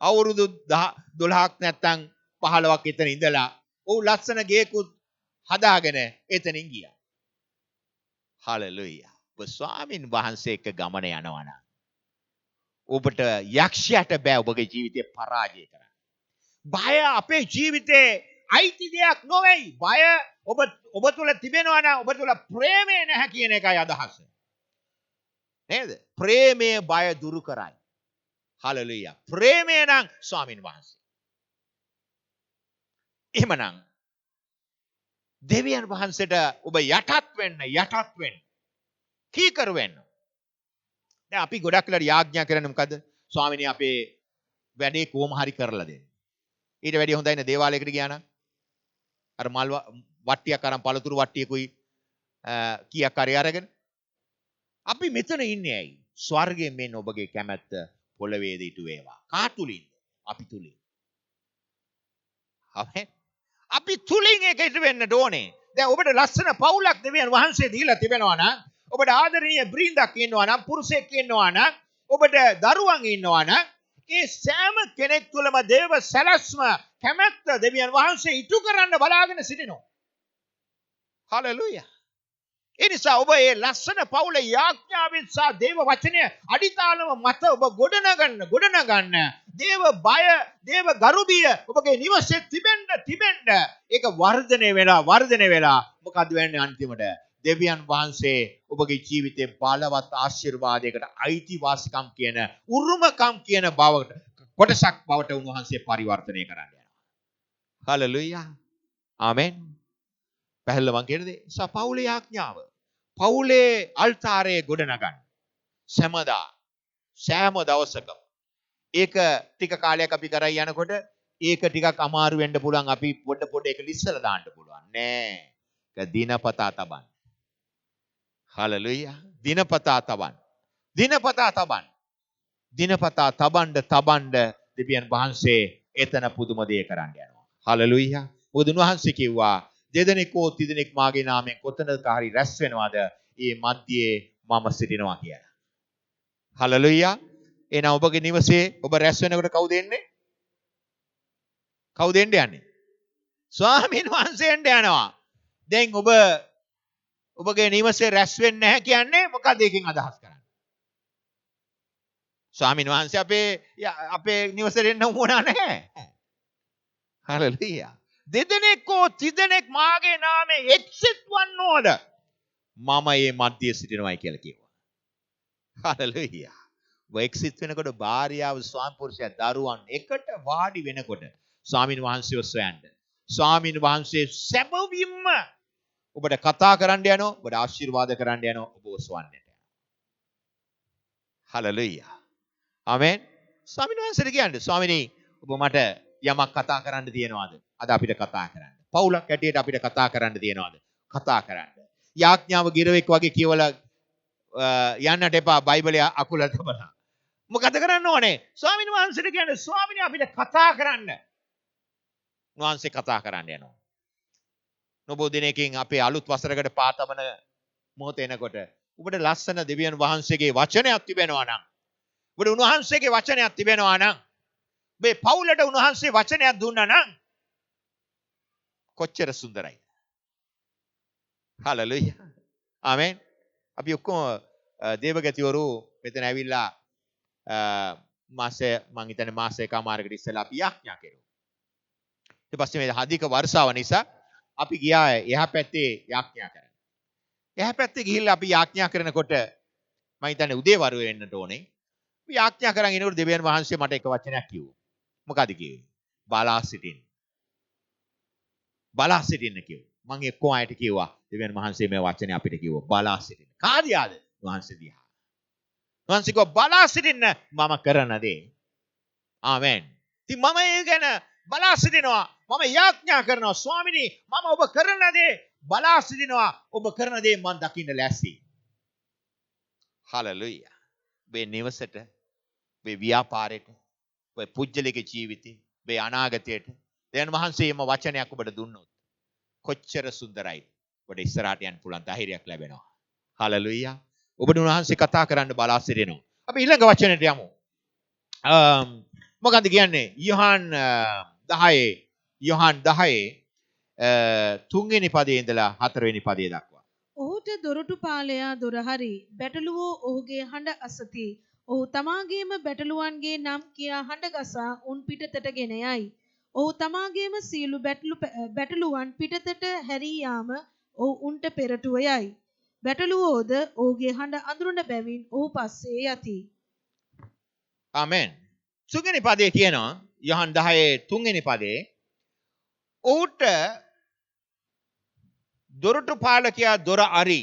අවුරුදු 12ක් නැත්තම් 15ක් එතන ඉඳලා ඔහු ලස්සන ගේකුත් හදාගෙන එතනින් ගියා. හalleluya. ඔබ ස්වාමින් වහන්සේ එක්ක ගමන යනවා නම් ඔබට යක්ෂයාට බෑ ඔබගේ ජීවිතේ පරාජය කරන්න. බය අපේ ජීවිතේ අයිති දෙයක් නොවේයි. බය ඔබ තුල තිබෙනවා නම් ඔබ තුල ප්‍රේමය නැහැ කියන එකයි අදහස. නේද? ප්‍රේමය බය දුරු කරයි. හalleluya. ප්‍රේමය නම් ස්වාමින් වහන්සේ. එහෙමනම් දෙවියන් වහන්සේට ඔබ යටත් වෙන්න. කීකරු වෙන්න. දැන් අපි ගොඩක් වෙලාට යාඥා කරන්නේ මොකද්ද? ස්වාමිනේ අපේ වැඩේ කොහොම හරි කරලා දෙන්න. ඊට වැඩිය හොඳයි නේ දේවාලයකට ගියා නම්. අර මල් වට්ටියක් අරන් පළතුරු වට්ටියකුයි කීයක් හරි අරගෙන. අපි මෙතන ඉන්නේ ඇයි? ස්වර්ගයෙන් මෙන්න ඔබගේ කැමැත්ත පොළවේද ඉටු වේවා. කා තුලින්ද? අපි තුලින්. අපි තුලින් ඒක ඉටු වෙන්න ඕනේ. දැන් ඔබට ලස්සන පවුලක් දෙවියන් වහන්සේ දීලා තිබෙනවා නම් ඔබට ආදරණීය බ්‍රින්දක් ඉන්නවා නම් පුරුෂයෙක් ඉන්නවා නම් ඔබට දරුවන් ඉන්නවා නම් ඒ සෑම කෙනෙක් තුළම දේව සැලැස්ම කැමැත්ත දෙවියන් වහන්සේ ඉටු කරන්න බලාගෙන සිටිනවා. හලෙලූයා. ඒ නිසා ඔබ මේ ලස්සන පවුලේ යාඥාවෙන් සහ දේව වචනය අඩිතාලම මත ඔබ ගොඩනගන්න දේව බය, දේව ගරුබිය ඔබගේ නිවසේ තිබෙන්න ඒක වර්ධනය වෙලා මොකද වෙන්නේ අන්තිමට දෙවියන් වහන්සේ ඔබගේ ජීවිතේ බලවත් ආශිර්වාදයකට අයිතිවාසිකම් කියන උරුමකම් කියන බවට කොටසක් බවට උන්වහන්සේ පරිවර්තනය කරන්න යනවා. හලෙලූයා. ආමෙන්. පැහැදිලිව මම කියන දේ පවුලේ යාඥාව. පවුලේ අල්තාරයේ ගොඩනගන්න. සෑම දවසකම. ඒක ටික කාලයක් අපි කරයි යනකොට ඒක ටිකක් අමාරු වෙන්න පුළුවන්. අපි පොඩ ඒක ලිස්සලා දාන්න පුළුවන්. නෑ. ඒක දිනපතා තබන්න. හලෙලූයා. දිනපතා තබන්න දෙවියන් වහන්සේ එතන පුදුම දේ කරන්න යනවා. හලෙලූයා. මොකද උන්වහන්සේ කිව්වා දෙදෙනෙක් හෝ තිදෙනෙක් මාගේ නාමයෙන් කොතනක හරි රැස් වෙනවාද ඒ මැදියේ මම සිටිනවා කියලා. හලෙලූයා. එහෙනම් ඔබගේ නිවසේ ඔබ රැස් වෙනකොට කවුද එන්නේ? කවුද එන්නේ? ස්වාමීන් වහන්සේ යනවා. දැන් ඔබගේ නිවසේ රැස් වෙන්නේ නැහැ කියන්නේ මොකද ඒකෙන් අදහස් කරන්නේ? ස්වාමීන් වහන්සේ අපේ නිවසේට එන්න උවමනා නැහැ. හලෙලූයා. දෙදෙනෙක් හෝ තිදෙනෙක් මාගේ නාමයෙන් එක්සිට් වන්නෝද මම මේ මැදියේ සිටිනවායි කියලා කිව්වා. හලෙලූයා. එක්සිට් වෙනකොට භාර්යාව ස්වාමි පුරුෂයා දරුවන් එකට වාඩි වෙනකොට ස්වාමීන් වහන්සේව සොයන්න. ස්වාමීන් වහන්සේ සැබවින්ම ඔබට කතා කරන්න යනවා, ඔබට ආශිර්වාද කරන්න යනවා, ඔබ සොයන්නට යනවා. හලෙලූයා. ආමෙන්. ස්වාමීන් වහන්සේට කියන්නේ ස්වාමිනේ ඔබ මට යමක් කතා කරන්න තියෙනවාද? අද අපිට කතා කරන්න. පවුලක් ඇටියට අපිට කතා කරන්න තියෙනවාද? කතා කරන්න. යාඥාව ගිරවෙක් වගේ කියවලා යන්නට එපා බයිබලයේ අකුල තබලා. මොකද කරන්න ඕනේ? ස්වාමීන් වහන්සේට කියන්නේ ස්වාමීනි අපිට කතා කරන්න. වහන්සේ කතා කරන්න යනවා. නොබෝ දිනකින් අපේ අලුත් වසරකට පාතමන මොහොත එනකොට ඔබට ලස්සන දෙවියන් වහන්සේගේ වචනයක් තිබෙනවා නම් ඔබට උන්වහන්සේගේ වචනයක් තිබෙනවා නම් මේ පවුලට උන්වහන්සේ වචනයක් දුන්නා නම් කොච්චර සුන්දරයිද? හලෙලූයා. ආමෙන්. අපි ඔක්කොම දේවගතිවරු මෙතන ඇවිල්ලා මං හිතන්නේ මාසයකමාරකට ඉස්සෙල්ලා අපි යාඥා කෙරුවා. ඊට පස්සේ මේ අධික වර්ෂාව නිසා අපි ගියා එහා පැත්තේ යාඥා කරන්න. එහා පැත්තේ ගිහිල්ලා අපි යාඥා කරනකොට මං හිතන්නේ උදේවරු වෙන්නට ඕනේ. අපි යාඥා කරන් ඉනකොට දෙවියන් වහන්සේ මට එක වචනයක් කිව්වා. මොකද කිව්වේ? බලා සිටින්න. බලා සිටින්න කිව්වා. මං එක්කෝ අයට කිව්වා දෙවියන් වහන්සේ මේ වචනේ අපිට කිව්වා බලා සිටින්න. කාදියාද? වහන්සේ දිහා. වහන්සේ කිව්වා බලා සිටින්න මම කරන දේ. ආමෙන්. ඉතින් මම ඒ ගැන බලා සිටිනවා. මම යාඥා කරනවා ස්වාමිනී මම ඔබ කරන දේ බලා සිටිනවා. ඔබ කරන දේ මම දකින්න ලෑස්ති. හලෙලූයා. මේ නිවසට, මේ ව්‍යාපාරයට, මේ පුජ්‍යලික ජීවිතේ, මේ අනාගතයට දෙවියන් වහන්සේම වචනයක් ඔබට දුන්නොත් කොච්චර සුන්දරයි. ඔබට ඉස්සරහට යන්න පුළුවන් ධෛර්යයක් ලැබෙනවා. හලෙලූයා. ඔබට උන්වහන්සේ කතා කරන්න බලා සිටිනවා. අපි ඊළඟ වචනයට යමු. මොකක්ද කියන්නේ? යොහන් 10 තුන්වෙනි පදයේ ඉඳලා හතරවෙනි පදයේ දක්වා. ඔහුට දොරටුපාලයා දොර හරි බැටළුවෝ ඔහුගේ හඬ අසති. ඔහු තමාගේම බැටළුවන්ගේ නම් කියා හඬ ගසා උන් පිටතට ගෙන යයි. ඔහු තමාගේම සියලු බැටළුවන් පිටතට හැරී යාම ඔහු උන්ට පෙරටුව යයි. බැටළුවෝද ඔහුගේ හඬ අඳුරන බැවින් ඔහු පස්සේ යති. ආමෙන්. තුන්වෙනි පදයේ කියනවා යොහන් 10 තුන්වෙනි පදයේ ඔහුට දොරටු පාලකයා දොර අරි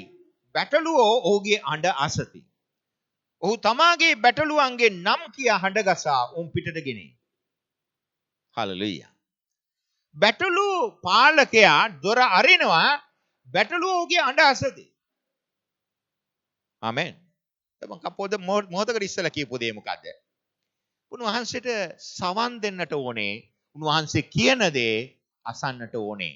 බැටළුවෝ ඔහුගේ හඬ අසති. ඔහු තමාගේ බැටළුවන්ගේ නම් කියා හඬ ගසා උන් පිටට ගෙනේ. හලෙලූයා. බැටළු පාලකයා දොර අරිනවා බැටළුවෝ ඔහුගේ හඬ අසති. ආමෙන්. තමන් කපෝද මොහොතකට ඉස්සලා කියපු දේ මොකද්ද? උන්වහන්සේට සවන් දෙන්නට ඕනේ. උන්වහන්සේ කියන දේ අසන්නට ඕනේ.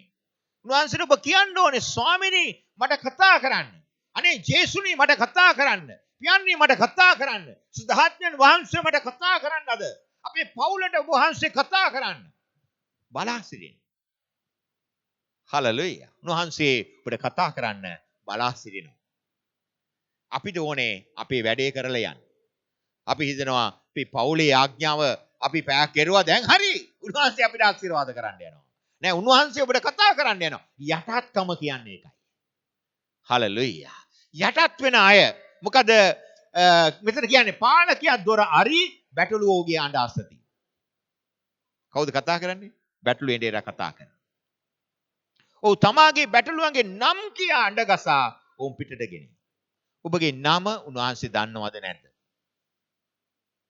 උන්වහන්සේට ඔබ කියන්න ඕනේ ස්වාමිනී මට කතා කරන්න. අනේ ජේසුනි මට කතා කරන්න. පියන්නේ මට කතා කරන්න. සුද්ධාත්මයන් වහන්සේ මට කතා කරන්න අද. අපේ පවුලට ඔබ වහන්සේ කතා කරන්න. බලා සිටින්න. හලෙලූයා. උන්වහන්සේ අපිට කතා කරන්න බලා සිටිනවා. අපිට ඕනේ අපේ වැඩේ කරලා යන්න. අපි හිතනවා අපි පවුලේ ආඥාව අපි පැයක් කෙරුවා දැන් හරි. උන්වහන්සේ අපිට ආශිර්වාද කරන්න යනවා. නෑ උන්වහන්සේ අපිට කතා කරන්න යනවා. යටත්කම කියන්නේ ඒකයි. හලෙලූයා. යටත් වෙන අය මොකද මෙතන කියන්නේ පාලකයා දොර අරි බැටළුවෝගේ අඬ අසති. කවුද කතා කරන්නේ? බැටළුවේ ඉඳලා කතා කරනවා. ඔව් තමාගේ බැටළුවන්ගේ නම් කියා අඬ ගසා ඔවුන් පිටට ගෙනියන. ඔබගේ නම උන්වහන්සේ දන්නවද නැද්ද?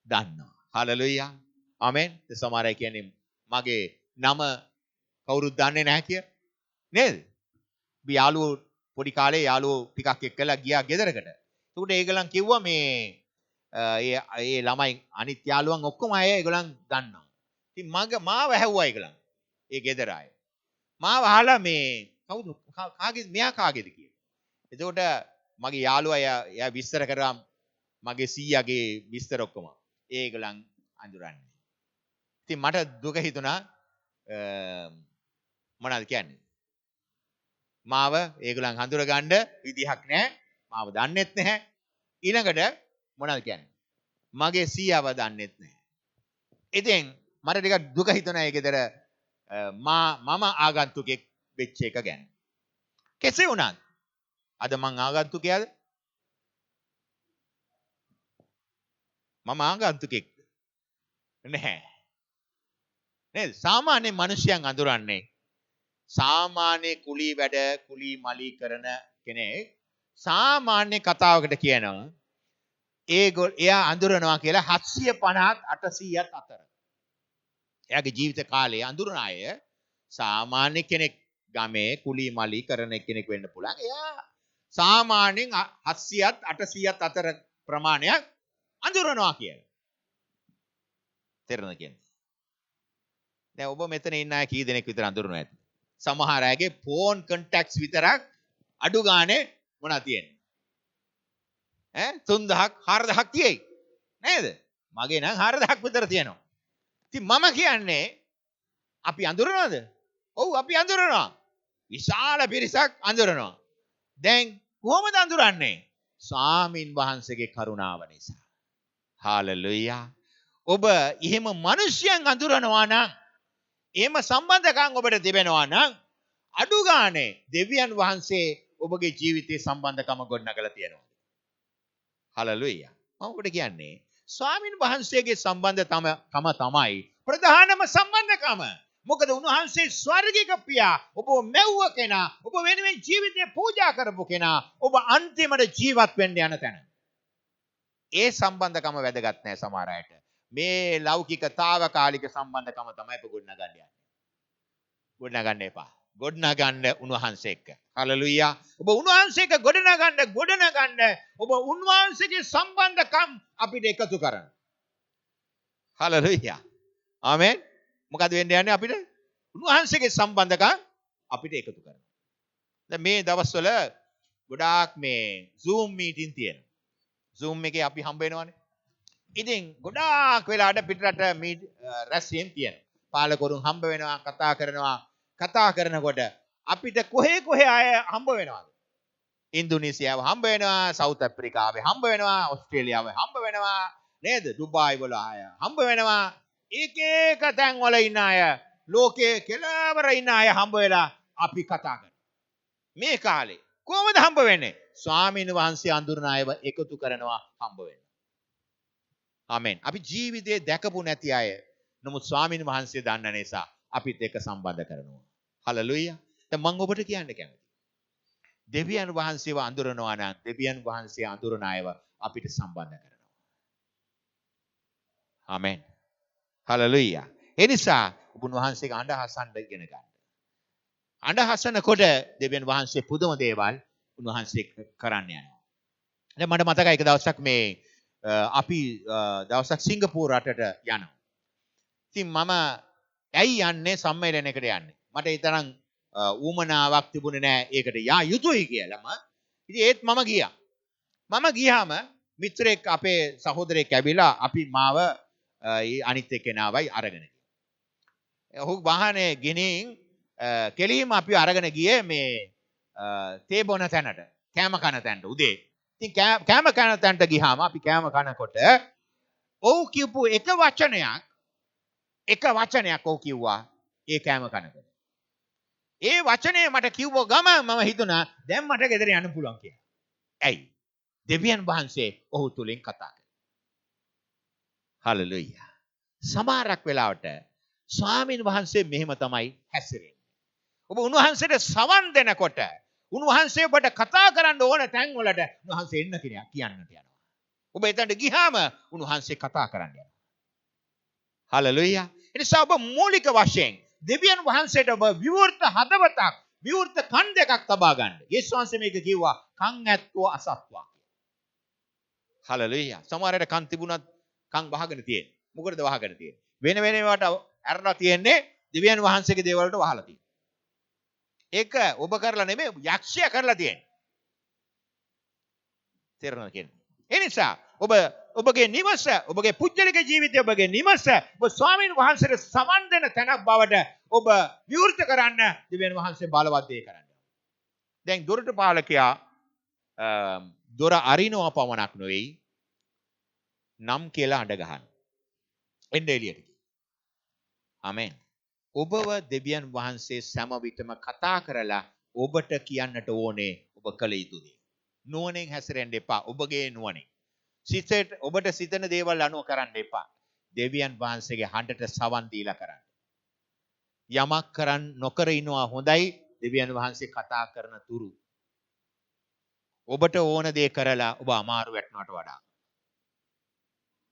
දන්නවා. හලෙලූයා. ආමෙන්. සමහර අය කියන්නේ මගේ නම කවුරුත් දන්නේ නැහැ කිය. නේද? අපි යාළුවෝ පොඩි කාලේ යාළුවෝ ටිකක් එක්කලා ගියා ගෙදරකට. ඒකට ඒගොල්ලන් කිව්වා මේ ඒ ළමයි අනිත් යාළුවන් ඔක්කොම අය ඒගොල්ලන් දන්නවා. ඉතින් මාව ඇහුවා ඒගොල්ලන්. ඒ ගෙදර අය. මාව අහලා මේ කවුද කාගේද මෙයා කාගේද කියලා. එතකොට මගේ යාළුවා එයා විස්තර කරා මගේ සීයාගේ විස්තර ඔක්කොම. ඒගොල්ලන් අඳුරන්නේ. ඉතින් මට දුක හිතුණා මොනවද කියන්නේ? මාව ඒගොල්ලන් හඳුර ගන්න විදිහක් නැහැ. මාව දන්නෙත් නැහැ. ඊළඟට මොනවද කියන්නේ? මගේ සීයාව දන්නෙත් නැහැ. ඉතින් මට ටිකක් දුක හිතුණා ඒ ගෙදර මම ආගන්තුකෙක් වෙච්ච එක ගැන. කෙසේ වුණත් අද මං ආගන්තුකයාද? මම ආගන්තුකෙක් නැහැ. නේද? සාමාන්‍ය මිනිසයන් අඳුරන්නේ සාමාන්‍ය කුලී වැඩ කුලී මලී කරන කෙනෙක් සාමාන්‍ය කතාවකට කියනවා එයා අඳුරනවා කියලා 750ත් 800ත් අතර. එයාගේ ජීවිත කාලයේ අඳුරන අය සාමාන්‍ය කෙනෙක් ගමේ කුලී මලී කරන කෙනෙක් වෙන්න පුළුවන්. එයා සාමාන්‍යයෙන් 700ත් 800ත් අතර ප්‍රමාණයක් අඳුරනවා කියලා. තේරෙනවද කියන්නේ? දැන් ඔබ මෙතන ඉන්න අය කී දෙනෙක් විතර අඳුරනවා ඇති? සමහර අයගේ ෆෝන් කන්ටැක්ට්ස් විතරක් අඩු ගානේ මොනවද තියෙන්නේ? 3000ක් 4000ක් තියෙයි. නේද? මගේ නම් 4000ක් විතර තියෙනවා. ඉතින් මම කියන්නේ අපි අඳුරනවද? ඔව් අපි අඳුරනවා. විශාල පිරිසක් අඳුරනවා. දැන් කොහොමද අඳුරන්නේ? ස්වාමින් වහන්සේගේ කරුණාව නිසා. හාලෙලූයා. ඔබ එහෙම මිනිස්යන් අඳුරනවා නම් එහෙම සම්බන්ධකම් ඔබට තිබෙනවා නම් අඩු ගානේ දෙවියන් වහන්සේ ඔබගේ ජීවිතේ සම්බන්ධකම ගොඩනගලා තියෙනවා. හලෙලූයා. මම ඔබට කියන්නේ ස්වාමින් වහන්සේගේ සම්බන්ධකම තමයි ප්‍රධානම සම්බන්ධකම. මොකද උන්වහන්සේ ස්වර්ගික පියා ඔබ මෙව්ව කෙනා ඔබ වෙනුවෙන් ජීවිතේ පූජා කරපු කෙනා ඔබ අන්තිමට ජීවත් වෙන්න යන තැන. ඒ සම්බන්ධකම වැදගත් නැහැ සමහර අයට. මේ ලෞකික తాවකාලික සම්බන්ධකම තමයි ඔබ ගොඩනගන්න යන්නේ. ගොඩනගන්න එපා. ගොඩනගන්න උන්වහන්සේ එක්ක. හලෙලූයා. ඔබ උන්වහන්සේ එක්ක ගොඩනගන්න ඔබ උන්වහන්සේගේ සම්බන්ධකම් අපිට එකතු කරන්න. හලෙලූයා. ආමෙන්. මොකද වෙන්න යන්නේ අපිට? උන්වහන්සේගේ සම්බන්ධකම් අපිට එකතු කරන්න. දැන් මේ දවස්වල ගොඩාක් මේ Zoom meeting තියෙනවා. Zoom එකේ අපි හම්බ වෙනවානේ. ඉතින් ගොඩාක් වෙලාවට පිටරට රැස්වීම් තියෙනවා. පාලකවරුන් හම්බ වෙනවා, කතා කරනකොට අපිට කොහේ අය හම්බ වෙනවද? ඉන්දුනීසියාව හම්බ වෙනවා, සවුත් අප්‍රිකාවේ හම්බ වෙනවා, ඕස්ට්‍රේලියාවේ හම්බ වෙනවා, නේද? ඩුබායි වල අය හම්බ වෙනවා. එක එක තැන් වල ඉන්න අය, ලෝකයේ කෙළවර ඉන්න අය හම්බ වෙලා අපි කතා කරනවා. මේ කාලේ කොහොමද හම්බ වෙන්නේ? ස්වාමීන් වහන්සේ අඳුරන අයව එකතු කරනවා හම්බ වෙනවා. ආමෙන්. අපි ජීවිතේ දැකපු නැති අය නමුත් ස්වාමීන් වහන්සේ දන්න නිසා අපිත් එක්ක සම්බන්ධ කරනවා. හලෙලූයා. දැන් මම ඔබට කියන්න කැමතියි. දෙවියන් වහන්සේව අඳුරනවා නම් දෙවියන් වහන්සේ අඳුරන අයව අපිට සම්බන්ධ කරනවා. ආමෙන්. හලෙලූයා. ඒ නිසා ඔබ වහන්සේගේ අඬ හසන්න ඉගෙන ගන්න. අඬ හසනකොට දෙවියන් වහන්සේ පුදුම දේවල් උන්වහන්සේ කරන්න යනවා. දැන් මට මතකයි එක දවසක් මේ අපි දවසක් සිංගප්පූරු රටට යනවා. ඉතින් මම ඇයි යන්නේ සම්මේලනයකට යන්නේ. මට ඒ තරම් ඌමනාවක් තිබුණේ නැහැ ඒකට යා යුතුයි කියලාම. ඉතින් ඒත් මම ගියා. මම ගියාම මිත්‍රෙක් අපේ සහෝදරයෙක් ඇවිලා අපි මාව අනිත් එක්කෙනාවයි අරගෙන ගියේ. ඔහු වාහනේ ගෙනින් කෙලින්ම අපි අරගෙන ගියේ මේ තේ බොන තැනට, කෑම කන තැනට උදේ. ඉතින් කෑම කන තැනට ගියාම අපි කෑම කනකොට ඔහු කියපු එක වචනයක් ඔහු කිව්වා ඒ කෑම කනකොට. ඒ වචනේ මට කිව්ව ගම මම හිතුණා දැන් මට ගෙදර යන්න පුළුවන් කියලා. ඇයි? දෙවියන් වහන්සේ ඔහු තුලින් කතා කරා. හලෙලූයා. සමහරක් වෙලාවට ස්වාමීන් වහන්සේ මෙහෙම තමයි හැසිරෙන්නේ. ඔබ උන්වහන්සේට සවන් දෙනකොට උන්වහන්සේ ඔබට කතා කරන්න ඕන තැන් වලට උන්වහන්සේ එන්න කියන්නට යනවා. ඔබ එතනට ගියාම උන්වහන්සේ කතා කරන්න යනවා. හලෙලූයා. ඒ නිසා ඔබ මූලික වශයෙන් දෙවියන් වහන්සේට ඔබ විවෘත හදවතක්, විවෘත කන් දෙකක් තබා ගන්න. යේසුස් වහන්සේ මේක කිව්වා කන් ඇත්තෝ අසත්වා. හලෙලූයා. සමහරට කන් තිබුණත් කන් වහගෙන තියෙන. මොකටද වහගෙන තියෙන්නේ? වෙන ඒවාට ඇරලා තියෙන්නේ දෙවියන් වහන්සේගේ දේවල් වලට වහලා තියෙන්නේ. ඒක ඔබ කරලා නෙමෙයි යක්ෂයා කරලා තියෙන්නේ. තේරෙනවද කියන්නේ? ඒ නිසා ඔබගේ නිවස, ඔබගේ පුජ්‍යලික ජීවිතය, ඔබගේ නිවස ඔබ ස්වාමීන් වහන්සේට සමන් දෙන තැනක් බවට ඔබ විවෘත කරන්න දෙවියන් වහන්සේ බලවත් දේ කරන්න. දැන් දොරට පාලකයා දොර අරිනවා පමණක් නෙවෙයි නම් කියලා අඬ ගහන. එන්න එළියට. ආමෙන්. ඔබව දෙවියන් වහන්සේ සෑම විටම කතා කරලා ඔබට කියන්නට ඕනේ ඔබ කළ යුතු දේ. නුවණෙන් හැසිරෙන්න එපා. ඔබගේ නුවණෙන්. සිතට ඔබට සිතන දේවල් අනුව කරන්න එපා. දෙවියන් වහන්සේගේ හඬට සවන් දීලා කරන්න. යමක් කරන් නොකර ඉනවා හොඳයි දෙවියන් වහන්සේ කතා කරන තුරු. ඔබට ඕන දේ කරලා ඔබ අමාරු වැටෙනවට වඩා.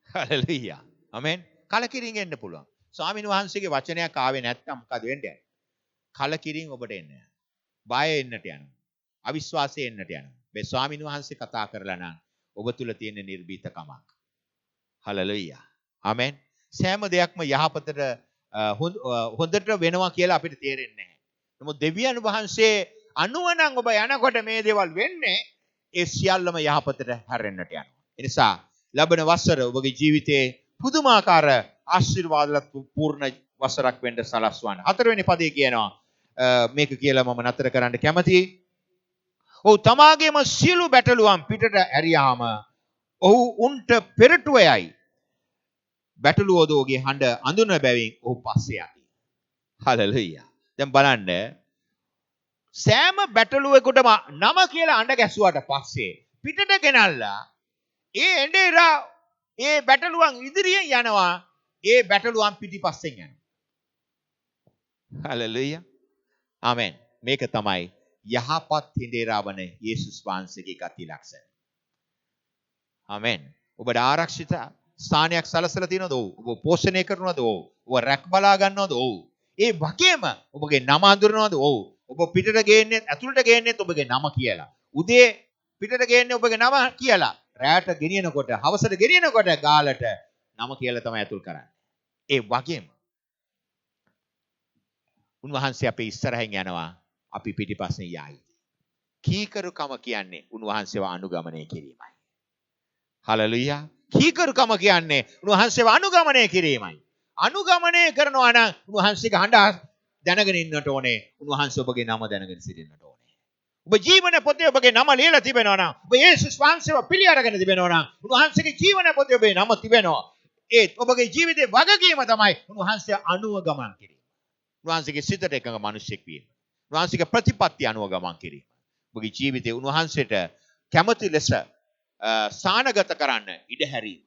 හලෙලූයා. ආමෙන්. කලකිරින් එන්න පුළුවන්. ස්වාමීන් වහන්සේගේ වචනයක් ආවේ නැත්නම් මොකද වෙන්නේ? කලකිරින් ඔබට එන්නේ. බය එන්නට යනවා. අවිශ්වාසය එන්නට යනවා. මේ ස්වාමීන් වහන්සේ කතා කරලා නම් ඔබ තුල තියෙන නිර්භීතකමක්. හලෙලූයා. ආමෙන්. සෑම දෙයක්ම යහපතට හොඳට වෙනවා කියලා අපිට තේරෙන්නේ නැහැ. නමුත් දෙවියන් වහන්සේ අනුව නම් ඔබ යනකොට මේ දේවල් වෙන්නේ ඒ සියල්ලම යහපතට හැරෙන්නට යනවා. ඒ නිසා ලබන වසර ඔබගේ ජීවිතයේ පුදුමාකාර ආශිර්වාදවත් පූර්ණ වසරක් වෙන්න සලස්වන්න. 4 වෙනි පදේ කියනවා මේක කියලා මම නතර කරන්න කැමතියි. ඔහු තමාගේම සියලු බැටළුවන් පිටට ඇරියාම ඔහු උන්ට පෙරටුවයයි. බැටළුවෝද ඔහුගේ හඬ අඳුන බැවින් ඔහු පස්සේ යති. හලෙලූයා. දැන් බලන්න සෑම බැටළුවෙකුටම නම කියලා අඬ ගැසුවාට පස්සේ පිටට ගෙනල්ලා ඒ එඬේරා ඒ බැටළුවන් ඉදිරියෙන් යනවා. ඒ බැටළුවන් පිටිපස්සෙන් යනවා. හලෙලූයා. ආමෙන්. මේක තමයි යහපත් හිඳේරා වන යේසුස් වහන්සේගේ ගති ලක්ෂණ. ආමෙන්. ඔබට ආරක්ෂිත ස්ථානයක් සලසලා තියෙනවද? ඔව්. ඔබ පෝෂණය කරනවද? ඔව්. ඔබ රැක් බලා ගන්නවද? ඔව්. ඒ වගේම ඔබගේ නම අඳුරනවද? ඔව්. ඔබ පිටට ගේන්නේ ඇතුළට ගේන්නේ ඔබගේ නම කියලා. උදේ පිටට ගේන්නේ ඔබගේ නම කියලා. රැට ගෙනියනකොට, හවසට ගෙනියනකොට ගාලට නම කියලා තමයි ඇතුල් කරන්නේ. ඒ වගේම උන්වහන්සේ අපේ ඉස්සරහින් යනවා. අපි පිටිපස්සෙන් යයි. කීකරුකම කියන්නේ උන්වහන්සේව අනුගමනය කිරීමයි. හලෙලූයා. කීකරුකම කියන්නේ උන්වහන්සේව අනුගමනය කිරීමයි. අනුගමනය කරනවා නම් උන්වහන්සේගේ හඬ දැනගෙන ඉන්නට ඕනේ. උන්වහන්සේ ඔබගේ නම දැනගෙන සිටින්නට ඕනේ. ඔබ ජීවන පොතේ ඔබගේ නම ලියලා තිබෙනවා නම්, ඔබ යේසුස් වහන්සේව පිළි අරගෙන තිබෙනවා නම්, උන්වහන්සේගේ ජීවන පොතේ ඔබේ නම තිබෙනවා. ඒත් ඔබගේ ජීවිතේ වගකීම තමයි උන්වහන්සේ අනුව ගමන් කිරීම. උන්වහන්සේගේ සිතට එකඟ මිනිසෙක් වීම. උන්වහන්සේගේ ප්‍රතිපත්ති අනුව ගමන් කිරීම. ඔබගේ ජීවිතේ උන්වහන්සේට කැමති ලෙස සානගත කරන්න ඉඩ හැරීම.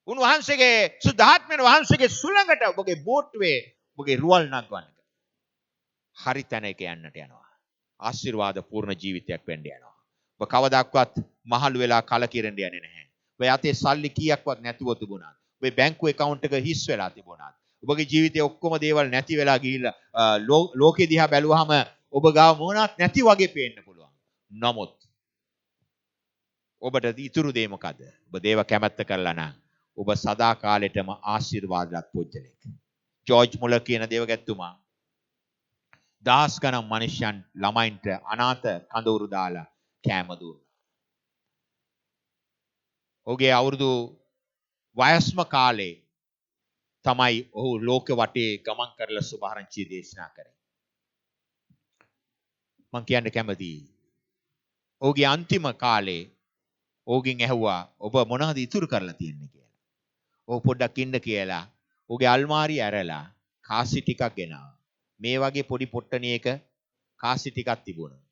උන්වහන්සේගේ සුද්ධාත්මන වහන්සේගේ සුළඟට ඔබගේ බෝට්ටුවේ ඔබගේ රුවල් නගවන්න. හරි තැනක යන්නට යනවා. ආශිර්වාද පූර්ණ ජීවිතයක් වෙන්න යනවා. ඔබ කවදාක්වත් මහලු වෙලා කලකිරෙන්න යන්නේ නැහැ. ඔබ යතේ සල්ලි කීයක්වත් නැතුව තිබුණා. ඔබේ බැංකු account එක හිස් වෙලා තිබුණා. ඔබගේ ජීවිතේ ඔක්කොම දේවල් නැති වෙලා ගිහිල්ලා ලෝකෙ දිහා බැලුවාම ඔබ ගාව මොනවත් නැති වගේ පේන්න පුළුවන්. නමුත් ඔබට ඉතුරු දේ මොකද? ඔබ දේව කැමැත්ත කරලා නම් ඔබ සදා කාලෙටම ආශිර්වාදවත් පුජ්‍යලෙක්. ජෝර්ජ් මුලර් කියන දේවගැත්තුමා දහස් ගණන් මිනිස්යන් ළමයින්ට අනාථ කඳවුරු දාලා කෑම දුන්නා. ඔහුගේ අවුරුදු වයස්ම කාලේ තමයි ඔහු ලෝක වටේ ගමන් කරලා සුභාරංචිය දේශනා කරේ. මං කියන්න කැමතියි. ඔහුගේ අන්තිම කාලේ ඔහුගෙන් ඇහුවා ඔබ මොනවද ඉතුරු කරලා තියෙන්නේ කියලා. ඔහු පොඩ්ඩක් ඉන්න කියලා ඔහුගේ අල්මාරිය ඇරලා කාසි ටිකක් ගෙනාවා. මේ වගේ පොඩි පොට්ටනියක කාසි ටිකක් තිබුණා.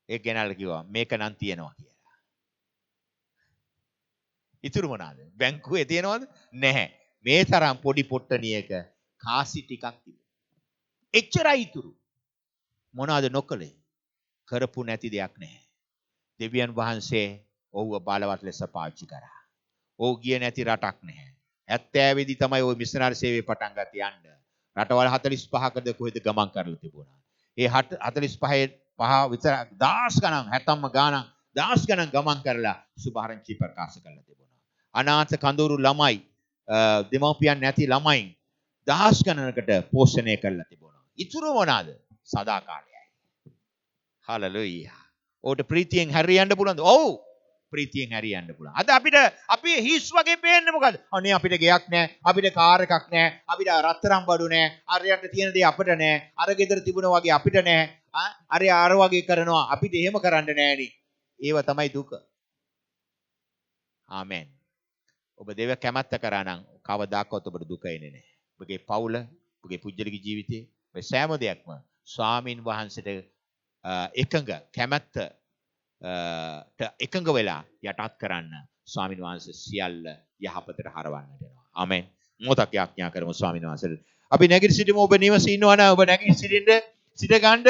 ඒක ගෙනල්ලා කිව්වා මේක නම් තියෙනවා කියලා. ඉතුරු මොනවාද? බැංකුවේ තියෙනවද? නැහැ. මේ තරම් පොඩි පොට්ටනියක කාසි ටිකක් තිබුණා. එච්චරයි ඉතුරු. මොනවද නොකලේ? කරපු නැති දෙයක් නැහැ. දෙවියන් වහන්සේ ඔහුව බලවත් ලෙස පාවිච්චි කරා. ඔහු ගියේ නැති රටක් නැහැ. 70 දී තමයි ওই මිෂනරි සේවය පටන් ගත්තේ යන්න. රටවල් 45කද කොහෙද ගමන් කරලා තිබුණා. ඒ 45 විතර දහස් ගණන් 70 ගණන් දහස් ගණන් ගමන් කරලා සුභාරංචි ප්‍රකාශ කරලා තිබුණා. අනාථ කඳවුරු ළමයි දෙමව්පියන් නැති ළමයි දහස් ගණනකට පෝෂණය කරලා තිබුණා. ඉතුරු මොනවාද? සදාකාලයයි. හලෙලූයා. ඔබට ප්‍රීතියෙන් හැරියන්න පුළුවන්ද? ඔව්. ප්‍රීතියෙන් හැරියන්න පුළුවන්. අද අපි හිස් වගේ පේන්නේ මොකද? අනේ අපිට ගෙයක් නැහැ, අපිට කාර් එකක් නැහැ, අපිට රත්තරන් බඩු නැහැ, අරයට තියෙන දේ අපිට නැහැ, අර ගෙදර තිබුණා වගේ අපිට නැහැ. අර වගේ කරනවා අපිට එහෙම කරන්න නැහෙනි. ඒව තමයි දුක. ආමෙන්. ඔබ දේව කැමැත්ත කරා නම් කවදාකවත් ඔබට දුක එන්නේ නැහැ. ඔබගේ පවුල, ඔබගේ පුජ්‍යලික ජීවිතේ, ඔබ සෑම දෙයක්ම ස්වාමින් වහන්සේට එකඟ කැමැත්ත එකඟ වෙලා යටත් කරන්න ස්වාමීන් වහන්සේ සියල්ල යහපතට හරවන්නට යනවා. ආමෙන්. මොහොතක් යාඥා කරමු ස්වාමීන් වහන්සේට. අපි නැගිට සිටමු. ඔබ නිවසේ ඉන්නවා නම් ඔබ නැගිට සිට ගන්න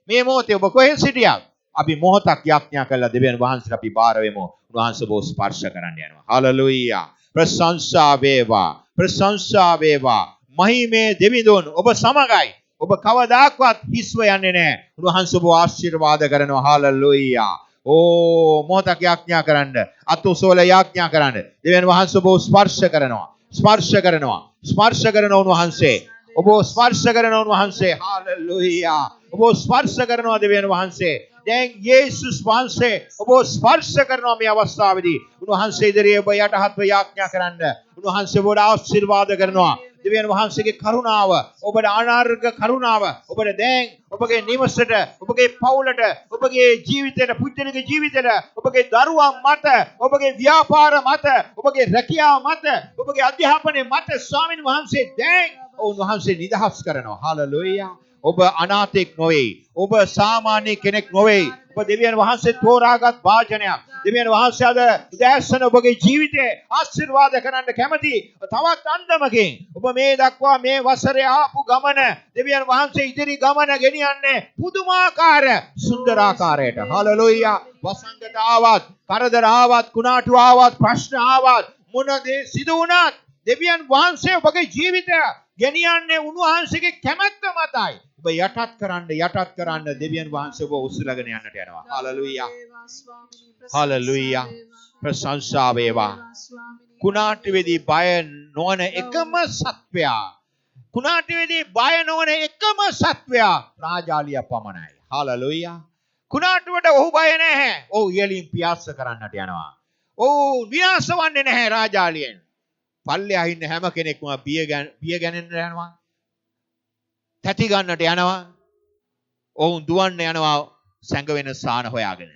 මේ මොහොතේ ඔබ කොහෙන් සිටියා? අපි මොහොතක් යාඥා කළා දෙවියන් වහන්සේට අපි බාර වෙමු. උන්වහන්සේ බෝ ස්පර්ශ කරන්න යනවා. හලෙලූයා. ප්‍රශංසා වේවා. ප්‍රශංසා වේවා. මහිමේ දෙවිඳුන් ඔබ සමගයි. ඔබ කවදාක්වත් හිස්ව යන්නේ නැහැ. උන්වහන්සේ ඔබ ආශිර්වාද කරනවා. හලෙලූයා. මොහොතක් යාඥා කරන්න. අතුසෝල යාඥා කරන්න. දෙවියන් වහන්සේ ඔබ ස්පර්ශ කරනවා. ස්පර්ශ කරනවා. ස්පර්ශ කරන උන්වහන්සේ. ඔබ ස්පර්ශ කරන උන්වහන්සේ. හලෙලූයා. ඔබ ස්පර්ශ කරනවා දෙවියන් වහන්සේ. දැන් යේසුස් වහන්සේ ඔබ ස්පර්ශ කරනවා මේ අවස්ථාවේදී. උන්වහන්සේ ඉදිරියේ ඔබ යටහත්ව යාඥා කරන්න. උන්වහන්සේ ඔබට ආශිර්වාද කරනවා. දෙවියන් වහන්සේගේ කරුණාව, ඔබට අනාර්ග කරුණාව, ඔබට දැන් ඔබගේ නිවසට, ඔබගේ පවුලට, ඔබගේ ජීවිතයට, පුජ්‍යලික ජීවිතයට, ඔබගේ දරුවන් මත, ඔබගේ ව්‍යාපාර මත, ඔබගේ රැකියාව මත, ඔබගේ අධ්‍යාපනයේ මත ස්වාමීන් වහන්සේ දැන් උන්වහන්සේ නිදහස් කරනවා. හලෙලූයා. ඔබ අනාථෙක් නොවේ. ඔබ සාමාන්‍ය කෙනෙක් නොවේ. ඔබ දෙවියන් වහන්සේ තෝරාගත් වාජනයක්. දෙවියන් වහන්සේ අද උදෑසන ඔබගේ ජීවිතේ ආශිර්වාද කරන්න කැමති. තවත් අන්දමකින් ඔබ මේ දක්වා මේ වසරේ ආපු ගමන දෙවියන් වහන්සේ ඉදිරි ගමන ගෙනියන්නේ පුදුමාකාර සුන්දරාකාරයට. හලෙලූයා. වසංගත ආවත්, කරදර ආවත්, කුණාටු ආවත්, ප්‍රශ්න ආවත්, මොන දේ සිදු වුණත් දෙවියන් වහන්සේ ඔබගේ ජීවිතය ගෙනියන්නේ උන්වහන්සේගේ කැමැත්ත මතයි. ඔබ යටත් කරන්න දෙවියන් වහන්සේ ඔබ උස්සලාගෙන යන්නට යනවා. හලෙලූයා. හලෙලූයා. ප්‍රශංසා වේවා. කුණාටුවේදී බය නොවන එකම සත්වයා. කුණාටුවේදී බය නොවන එකම සත්වයා රාජාලිය පමණයි. හලෙලූයා. කුණාටුවට ඔහු බය නැහැ. ඔහු ඉහළින් පියාස කරන්නට යනවා. ඔහු විනාශ වන්නේ නැහැ රාජාලියෙන්. පල්ලෙහා ඉන්න හැම කෙනෙක්ම බිය ගැනෙන්න යනවා. තැති ගන්නට යනවා. ඔවුන් දුවන්න යනවා සැඟවෙන සාන හොයාගෙන.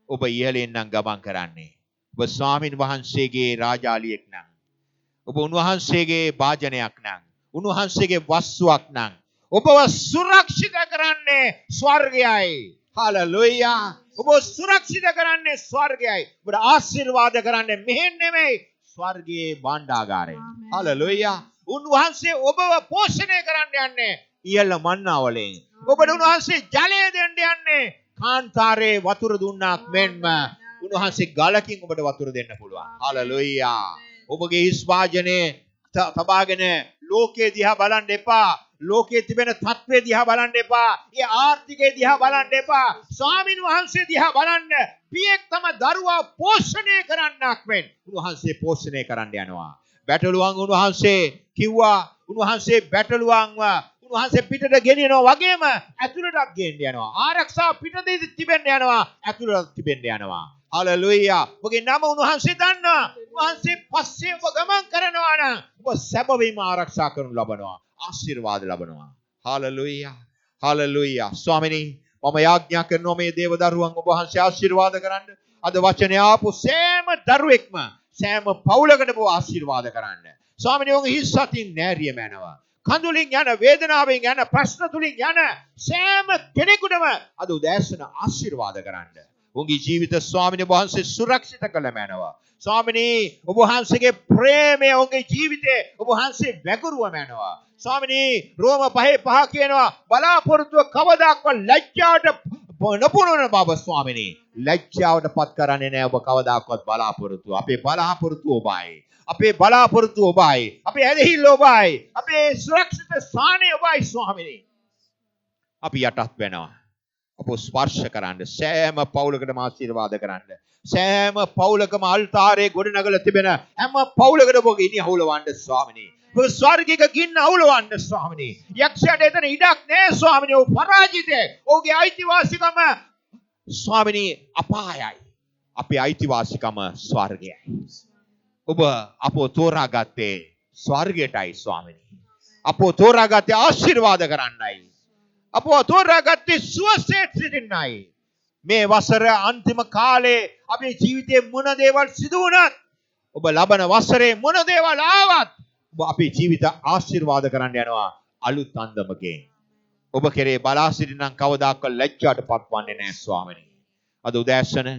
ඔබ ඉහළින් නම් ගමන් කරන්නේ. ඔබ ස්වාමින් වහන්සේගේ රාජාලියෙක් නම්. ඔබ උන්වහන්සේගේ භාජනයක් නම්. උන්වහන්සේගේ වස්තුවක් නම්. ඔබව සුරක්ෂිත කරන්නේ ස්වර්ගයයි. හලෙලූයා. ඔබ සුරක්ෂිත කරන්නේ ස්වර්ගයයි. ඔබට ආශිර්වාද කරන්නේ මෙහෙන් නෙමෙයි. ස්වර්ගයේ භාණ්ඩාගාරය. හලෙලූයා. උන්වහන්සේ ඔබව පෝෂණය කරන්න යන්නේ ඉහළ මන්නාවලින්. ඔබට උන්වහන්සේ ජලය දෙන්න යන්නේ කාන්තාරේ වතුර දුන්නාක් මෙන්ම උන්වහන්සේ ගලකින් ඔබට වතුර දෙන්න පුළුවන්. හලෙලූයා. ඔබගේ හිස් වාජනේ තබාගෙන ලෝකේ දිහා බලන්න එපා. ලෝකයේ තිබෙන තත්ත්වය දිහා බලන්න එපා. ඒ ආර්ථිකය දිහා බලන්න එපා. ස්වාමීන් වහන්සේ දිහා බලන්න. පියෙක් තම දරුවා පෝෂණය කරන්නක් මෙන් උන්වහන්සේ පෝෂණය කරන්න යනවා. බැටළුවන් උන්වහන්සේ කිව්වා උන්වහන්සේ බැටළුවන්ව උන්වහන්සේ පිටට ගෙනියනවා වගේම ඇතුළටත් ගෙන්න යනවා. ආරක්ෂා පිටතේ තිබෙන්න යනවා. ඇතුළටත් තිබෙන්න යනවා. හලෙලූයා. ඔබගේ නම උන්වහන්සේ දන්නවා. වහන්සේ පස්සේ ඔබ ගමන් කරනවා නම් ඔබ සැබවින්ම ආරක්ෂා කරනු ලබනවා. ආශිර්වාද ලබනවා. හාලෙලූයා. හාලෙලූයා. ස්වාමිනී මම යාඥා කරනවා මේ දේව දරුවන් ඔබ වහන්සේ ආශිර්වාද කරන්න. අද වචනේ ආපු සෑම දරුවෙක්ම සෑම පවුලකටම ආශිර්වාද කරන්න. ස්වාමිනී ඔබ හිස් අතින් නෑරිය මැනවා. කඳුලින් යන වේදනාවෙන් යන ප්‍රශ්න තුලින් යන සෑම කෙනෙකුටම අද උදෑසන ආශිර්වාද කරන්න. උන්ගේ ජීවිත ස්වාමිනී වහන්සේ සුරක්ෂිත කළ මැනවා. ස්වාමිනී ඔබ වහන්සේගේ ප්‍රේමය උන්ගේ ජීවිතේ ඔබ වහන්සේ වැගුරුව මැනවා. ස්වාමිනී රෝම 5:5 කියනවා බලාපොරොත්තුව කවදාක්වත් ලැජ්ජාවට නොපුරන බව ස්වාමිනී. ලැජ්ජාවට පත් කරන්නේ නැහැ ඔබ කවදාක්වත් බලාපොරොත්තුව. අපේ බලාපොරොත්තුව ඔබයි. අපේ බලාපොරොත්තුව ඔබයි. අපේ ඇදහිල්ල ඔබයි. අපේ සුරක්ෂිත ස්ථානය ඔබයි ස්වාමිනී. අපි යටත් වෙනවා. අප ස්පර්ශ කරන්න සෑම පවුලකටම ආශිර්වාද කරන්න. සෑම පවුලකම අල්තාරයේ ගොඩනගලා තිබෙන හැම පවුලකටම ඔබ ඉනි අවුලවන්න ස්වාමිනී. ඔබ ස්වර්ගික ගින්න අවුලවන්න ස්වාමිනී. යක්ෂයාට එතන ඉඩක් නැහැ ස්වාමිනී. ඔව් පරාජිතයි. ඔහුගේ අයිතිවාසිකම ස්වාමිනී අපායයි. අපේ අයිතිවාසිකම ස්වර්ගයයි. ඔබ අපෝ තෝරාගත්තේ ස්වර්ගයටයි ස්වාමිනී. අපෝ තෝරාගත්තේ ආශිර්වාද කරන්නයි. අපෝ තෝරාගත්තේ සුවසේ සිටින්නයි. මේ වසර අන්තිම කාලේ අපේ ජීවිතේ මොන දේවල් සිදු වුණත් ඔබ ලබන වසරේ මොන දේවල් ආවත් ඔබ අපේ ජීවිත ආශිර්වාද කරන්න යනවා අලුත් අන්දමකින්. ඔබ කෙරේ බලා සිටිනම් කවදාකවත් ලැජ්ජාට පත්වන්නේ නැහැ ස්වාමිනී. අද උදෑසන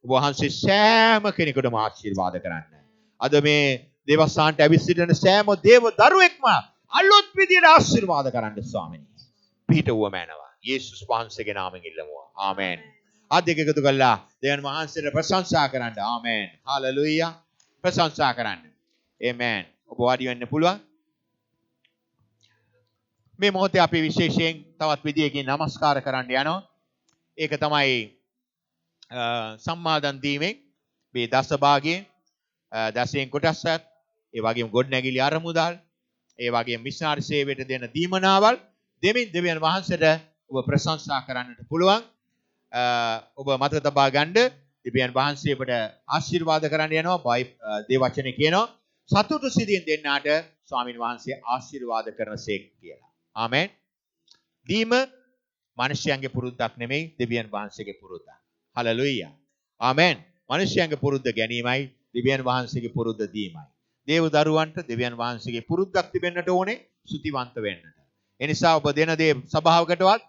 ඔබ වහන්සේ සෑම කෙනෙකුටම ආශිර්වාද කරන්න. අද මේ දේවස්ථානට ඇවිත් සිටින සෑම දේව දරුවෙක්ම අලුත් විදියට ආශිර්වාද කරන්න ස්වාමිනී. පිහිට වුව මැනවා. යේසුස් වහන්සේගේ නාමයෙන් ඉල්ලමුවා. ආමෙන්. අද එකතු කළා දෙවියන් වහන්සේට ප්‍රශංසා කරන්න. ආමෙන්. හාලෙලූයා. ප්‍රශංසා කරන්න. ආමෙන්. ඔබ වාඩි වෙන්න පුළුවන්. මේ මොහොතේ අපි විශේෂයෙන් තවත් විදියකින් নমස්කාර කරන්න යනවා. ඒක තමයි සම්මාදන් දීමෙන් මේ දස භාගයේ දසයෙන් කොටසක්, ඒ වගේම ගොඩනැගිලි අරමුදල්, ඒ වගේම මිෂනාරි සේවයට දෙන දීමනාවල් දෙමින් දෙවියන් වහන්සේට ඔබ ප්‍රශංසා කරන්නට පුළුවන්. ඔබ මතක තබා ගන්න දෙවියන් වහන්සේ ඔබට ආශිර්වාද කරන්න යනවා. දේ වචනේ කියනවා සතුටු සිතින් දෙන්නාට ස්වාමින් වහන්සේ ආශිර්වාද කරනසේක් කියලා. ආමෙන්. දීම මිනිස්යන්ගේ පුරුද්දක් නෙමෙයි දෙවියන් වහන්සේගේ පුරුද්දක්. හලෙලූයා. ආමෙන්. මිනිස්යන්ගේ පුරුද්ද ගැනීමයි දෙවියන් වහන්සේගේ පුරුද්ද දීමයි. දේව දරුවන්ට දෙවියන් වහන්සේගේ පුරුද්දක් තිබෙන්නට ඕනේ සුතිවන්ත වෙන්නට. ඒ නිසා ඔබ දෙන දේ සභාවකටවත්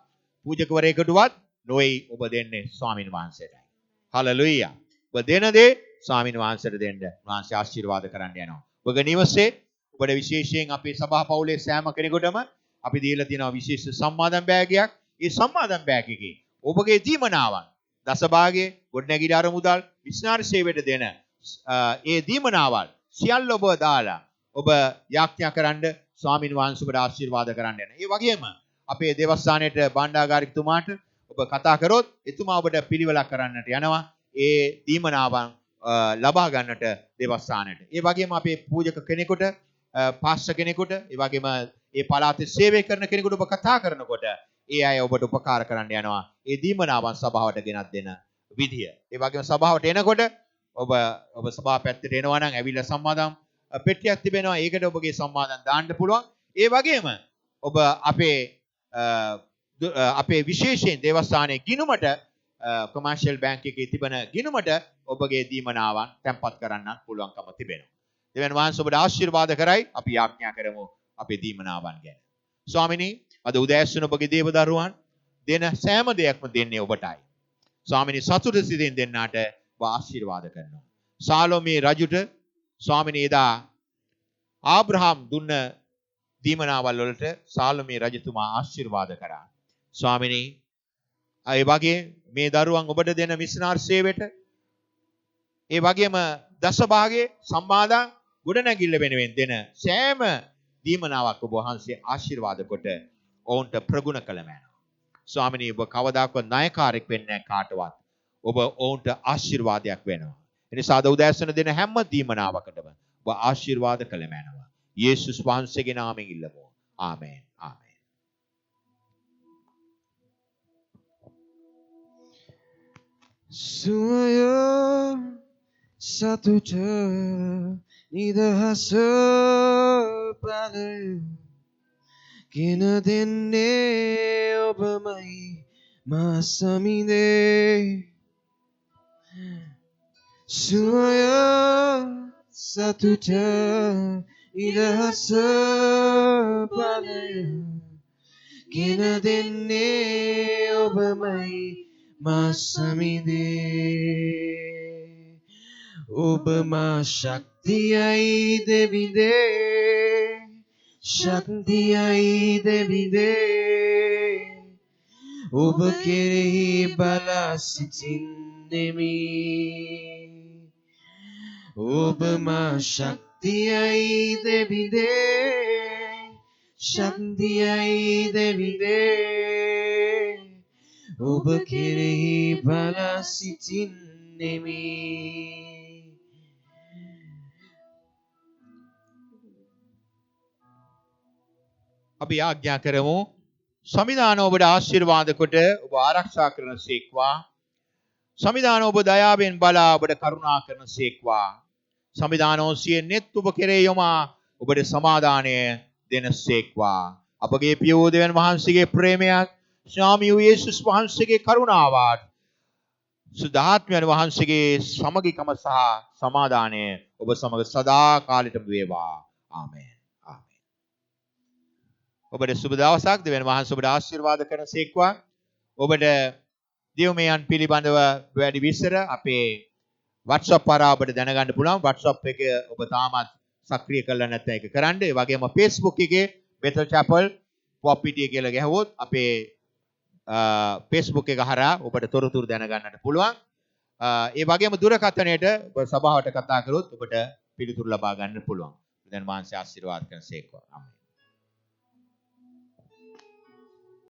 පූජකවරයෙකුටවත් නොයි ඔබ දෙන්නේ ස්වාමින් වහන්සේටයි. හලෙලූයා. ඔබ දෙන දේ ස්වාමින් වහන්සේට දෙන්න. වහන්සේ ආශිර්වාද කරන්න යනවා. ඔබගේ නිවසේ ඔබට විශේෂයෙන් අපේ සභා පවුලේ සෑම කෙනෙකුටම අපි දීලා තියෙනවා විශේෂ සම්මාදම් බෑගයක්. ඒ සම්මාදම් බෑග් එකේ ඔබගේ දීමනාවන් දසභාගයේ ගොඩනැගිලි අරමුදල් මිෂනාරි සේවයට දෙන ඒ දීමනාවල් සියල්ල ඔබ දාලා ඔබ යාඥා කරන්න ස්වාමින් වහන්සේ ඔබට ආශිර්වාද කරන්න යන. ඒ වගේම අපේ දේවස්ථානයේට භාණ්ඩාගාරිකතුමාට ඔබ කතා කරොත් එතුමා ඔබට පිළිවෙලක් කරන්නට යනවා. ඒ දීමනාවන් ලබා ගන්නට දේවස්ථානයට. ඒ වගේම අපේ පූජක කෙනෙකුට, පාස්ටර් කෙනෙකුට, ඒ වගේම ඒ පළාතේ සේවය කරන කෙනෙකුට ඔබ කතා කරනකොට ඒ අය ඔබට උපකාර කරන්න යනවා. ඒ දීමනාවන් සභාවට ගෙනත් දෙන විදිය. ඒ වගේම සභාවට එනකොට ඔබ සභාව පැත්තට එනවා නම් ඇවිල්ලා සම්මාදම් පෙට්ටියක් තිබෙනවා. ඒකට ඔබගේ සම්මාදම් දාන්න පුළුවන්. ඒ වගේම ඔබ අපේ විශේෂයෙන් දේවස්ථානයේ ගිණුමට කොමර්ෂල් බැංක් එකේ තිබෙන ගිණුමට ඔබගේ දීමනාවන් තැන්පත් කරන්න පුළුවන්කම තිබෙනවා. දෙවියන් වහන්සේ ඔබට ආශිර්වාද කරයි. අපි යාඥා කරමු අපේ දීමනාවන් ගැන. ස්වාමිනී අද උදෑසන ඔබගේ දේව දරුවන් දෙන සෑම දෙයක්ම දෙන්නේ ඔබටයි. ස්වාමිනී සතුට සිතින් දෙන්නාට ඔබ ආශිර්වාද කරනවා. සාලෝමේ රජුට ස්වාමිනී එදා ආබ්‍රහම් දුන්න දීමනාවල් වලට සාලෝමේ රජතුමා ආශිර්වාද කරා. ස්වාමිනී ඒ වගේ මේ දරුවන් ඔබට දෙන මිෂනාරි සේවයට ඒ වගේම දසභාගයේ සම්මාදන් ගොඩනැගිල්ල වෙනුවෙන් දෙන සෑම දීමනාවක් ඔබ වහන්සේ ආශිර්වාද කොට ඔවුන්ට ප්‍රගුණ කළ මැනව. ස්වාමිනී ඔබ කවදාකවත් ණයකාරයෙක් වෙන්නේ නැහැ කාටවත්. ඔබ ඔවුන්ට ආශිර්වාදයක් වෙනවා. එනිසා අද උදෑසන දෙන හැම දීමනාවකටම ඔබ ආශිර්වාද කළ මැනව. යේසුස් වහන්සේගේ නාමයෙන් ඉල්ලමු. ආමෙන්. ආමෙන්. සුවය සතුට නිදහස බලය ගෙන දෙන්නේ ඔබමයි මා සමිඳේ සුවය සතුට නිදහස බලය ගෙන දෙන්නේ ඔබමයි මා සමිඳේ ඔබ මා ශක්තියයි දෙවිදේ ශක්තියයි දෙවිදේ ඔබ කෙරෙහි බලා සිටින්නෙමි ඔබ මා ශක්තියයි දෙවිදේ ශක්තියයි දෙවිදේ ඔබ කෙරෙහි බලා සිටින්නෙමි අපි ආඥා කරමු සමිදාන ඔබට ආශිර්වාද කොට ඔබ ආරක්ෂා කරන සේක්වා සමිදාන ඔබ දයාවෙන් බලා ඔබට කරුණා කරන සේක්වා සමිදාන ඔස්සේ නෙත් ඔබ කෙරේ යොමා ඔබට සමාදානය දෙන සේක්වා අපගේ පියෝ දෙවියන් වහන්සේගේ ප්‍රේමයත් ස්වාමී වූ යේසුස් වහන්සේගේ කරුණාවත් සුදාත්මයන් වහන්සේගේ සමගිකම සහ සමාදානය ඔබ සමග සදා කාලෙටම වේවා ආමේන් ඔබට සුබ දවසක් දෙවියන් වහන්සේ ඔබට ආශිර්වාද කරන සේක්වා ඔබට දියුමයන් පිළිබඳව වැඩි විස්තර අපේ WhatsApp හරහා ඔබට දැනගන්න පුළුවන් WhatsApp එක ඔබ තාමත් සක්‍රිය කරලා නැත්නම් ඒක කරන්න ඒ වගේම Facebook එකේ Bethel Chapel POPPT කියලා ගැහුවොත් අපේ Facebook එක හරහා ඔබට තොරතුරු දැනගන්නට පුළුවන් ඒ වගේම දුරකථනයට ඔබ සභාවට කතා කරොත් ඔබට පිළිතුරු ලබා ගන්න පුළුවන්. දැන් මාංශ ආශිර්වාද කරන සේක්වා. ආමේන්.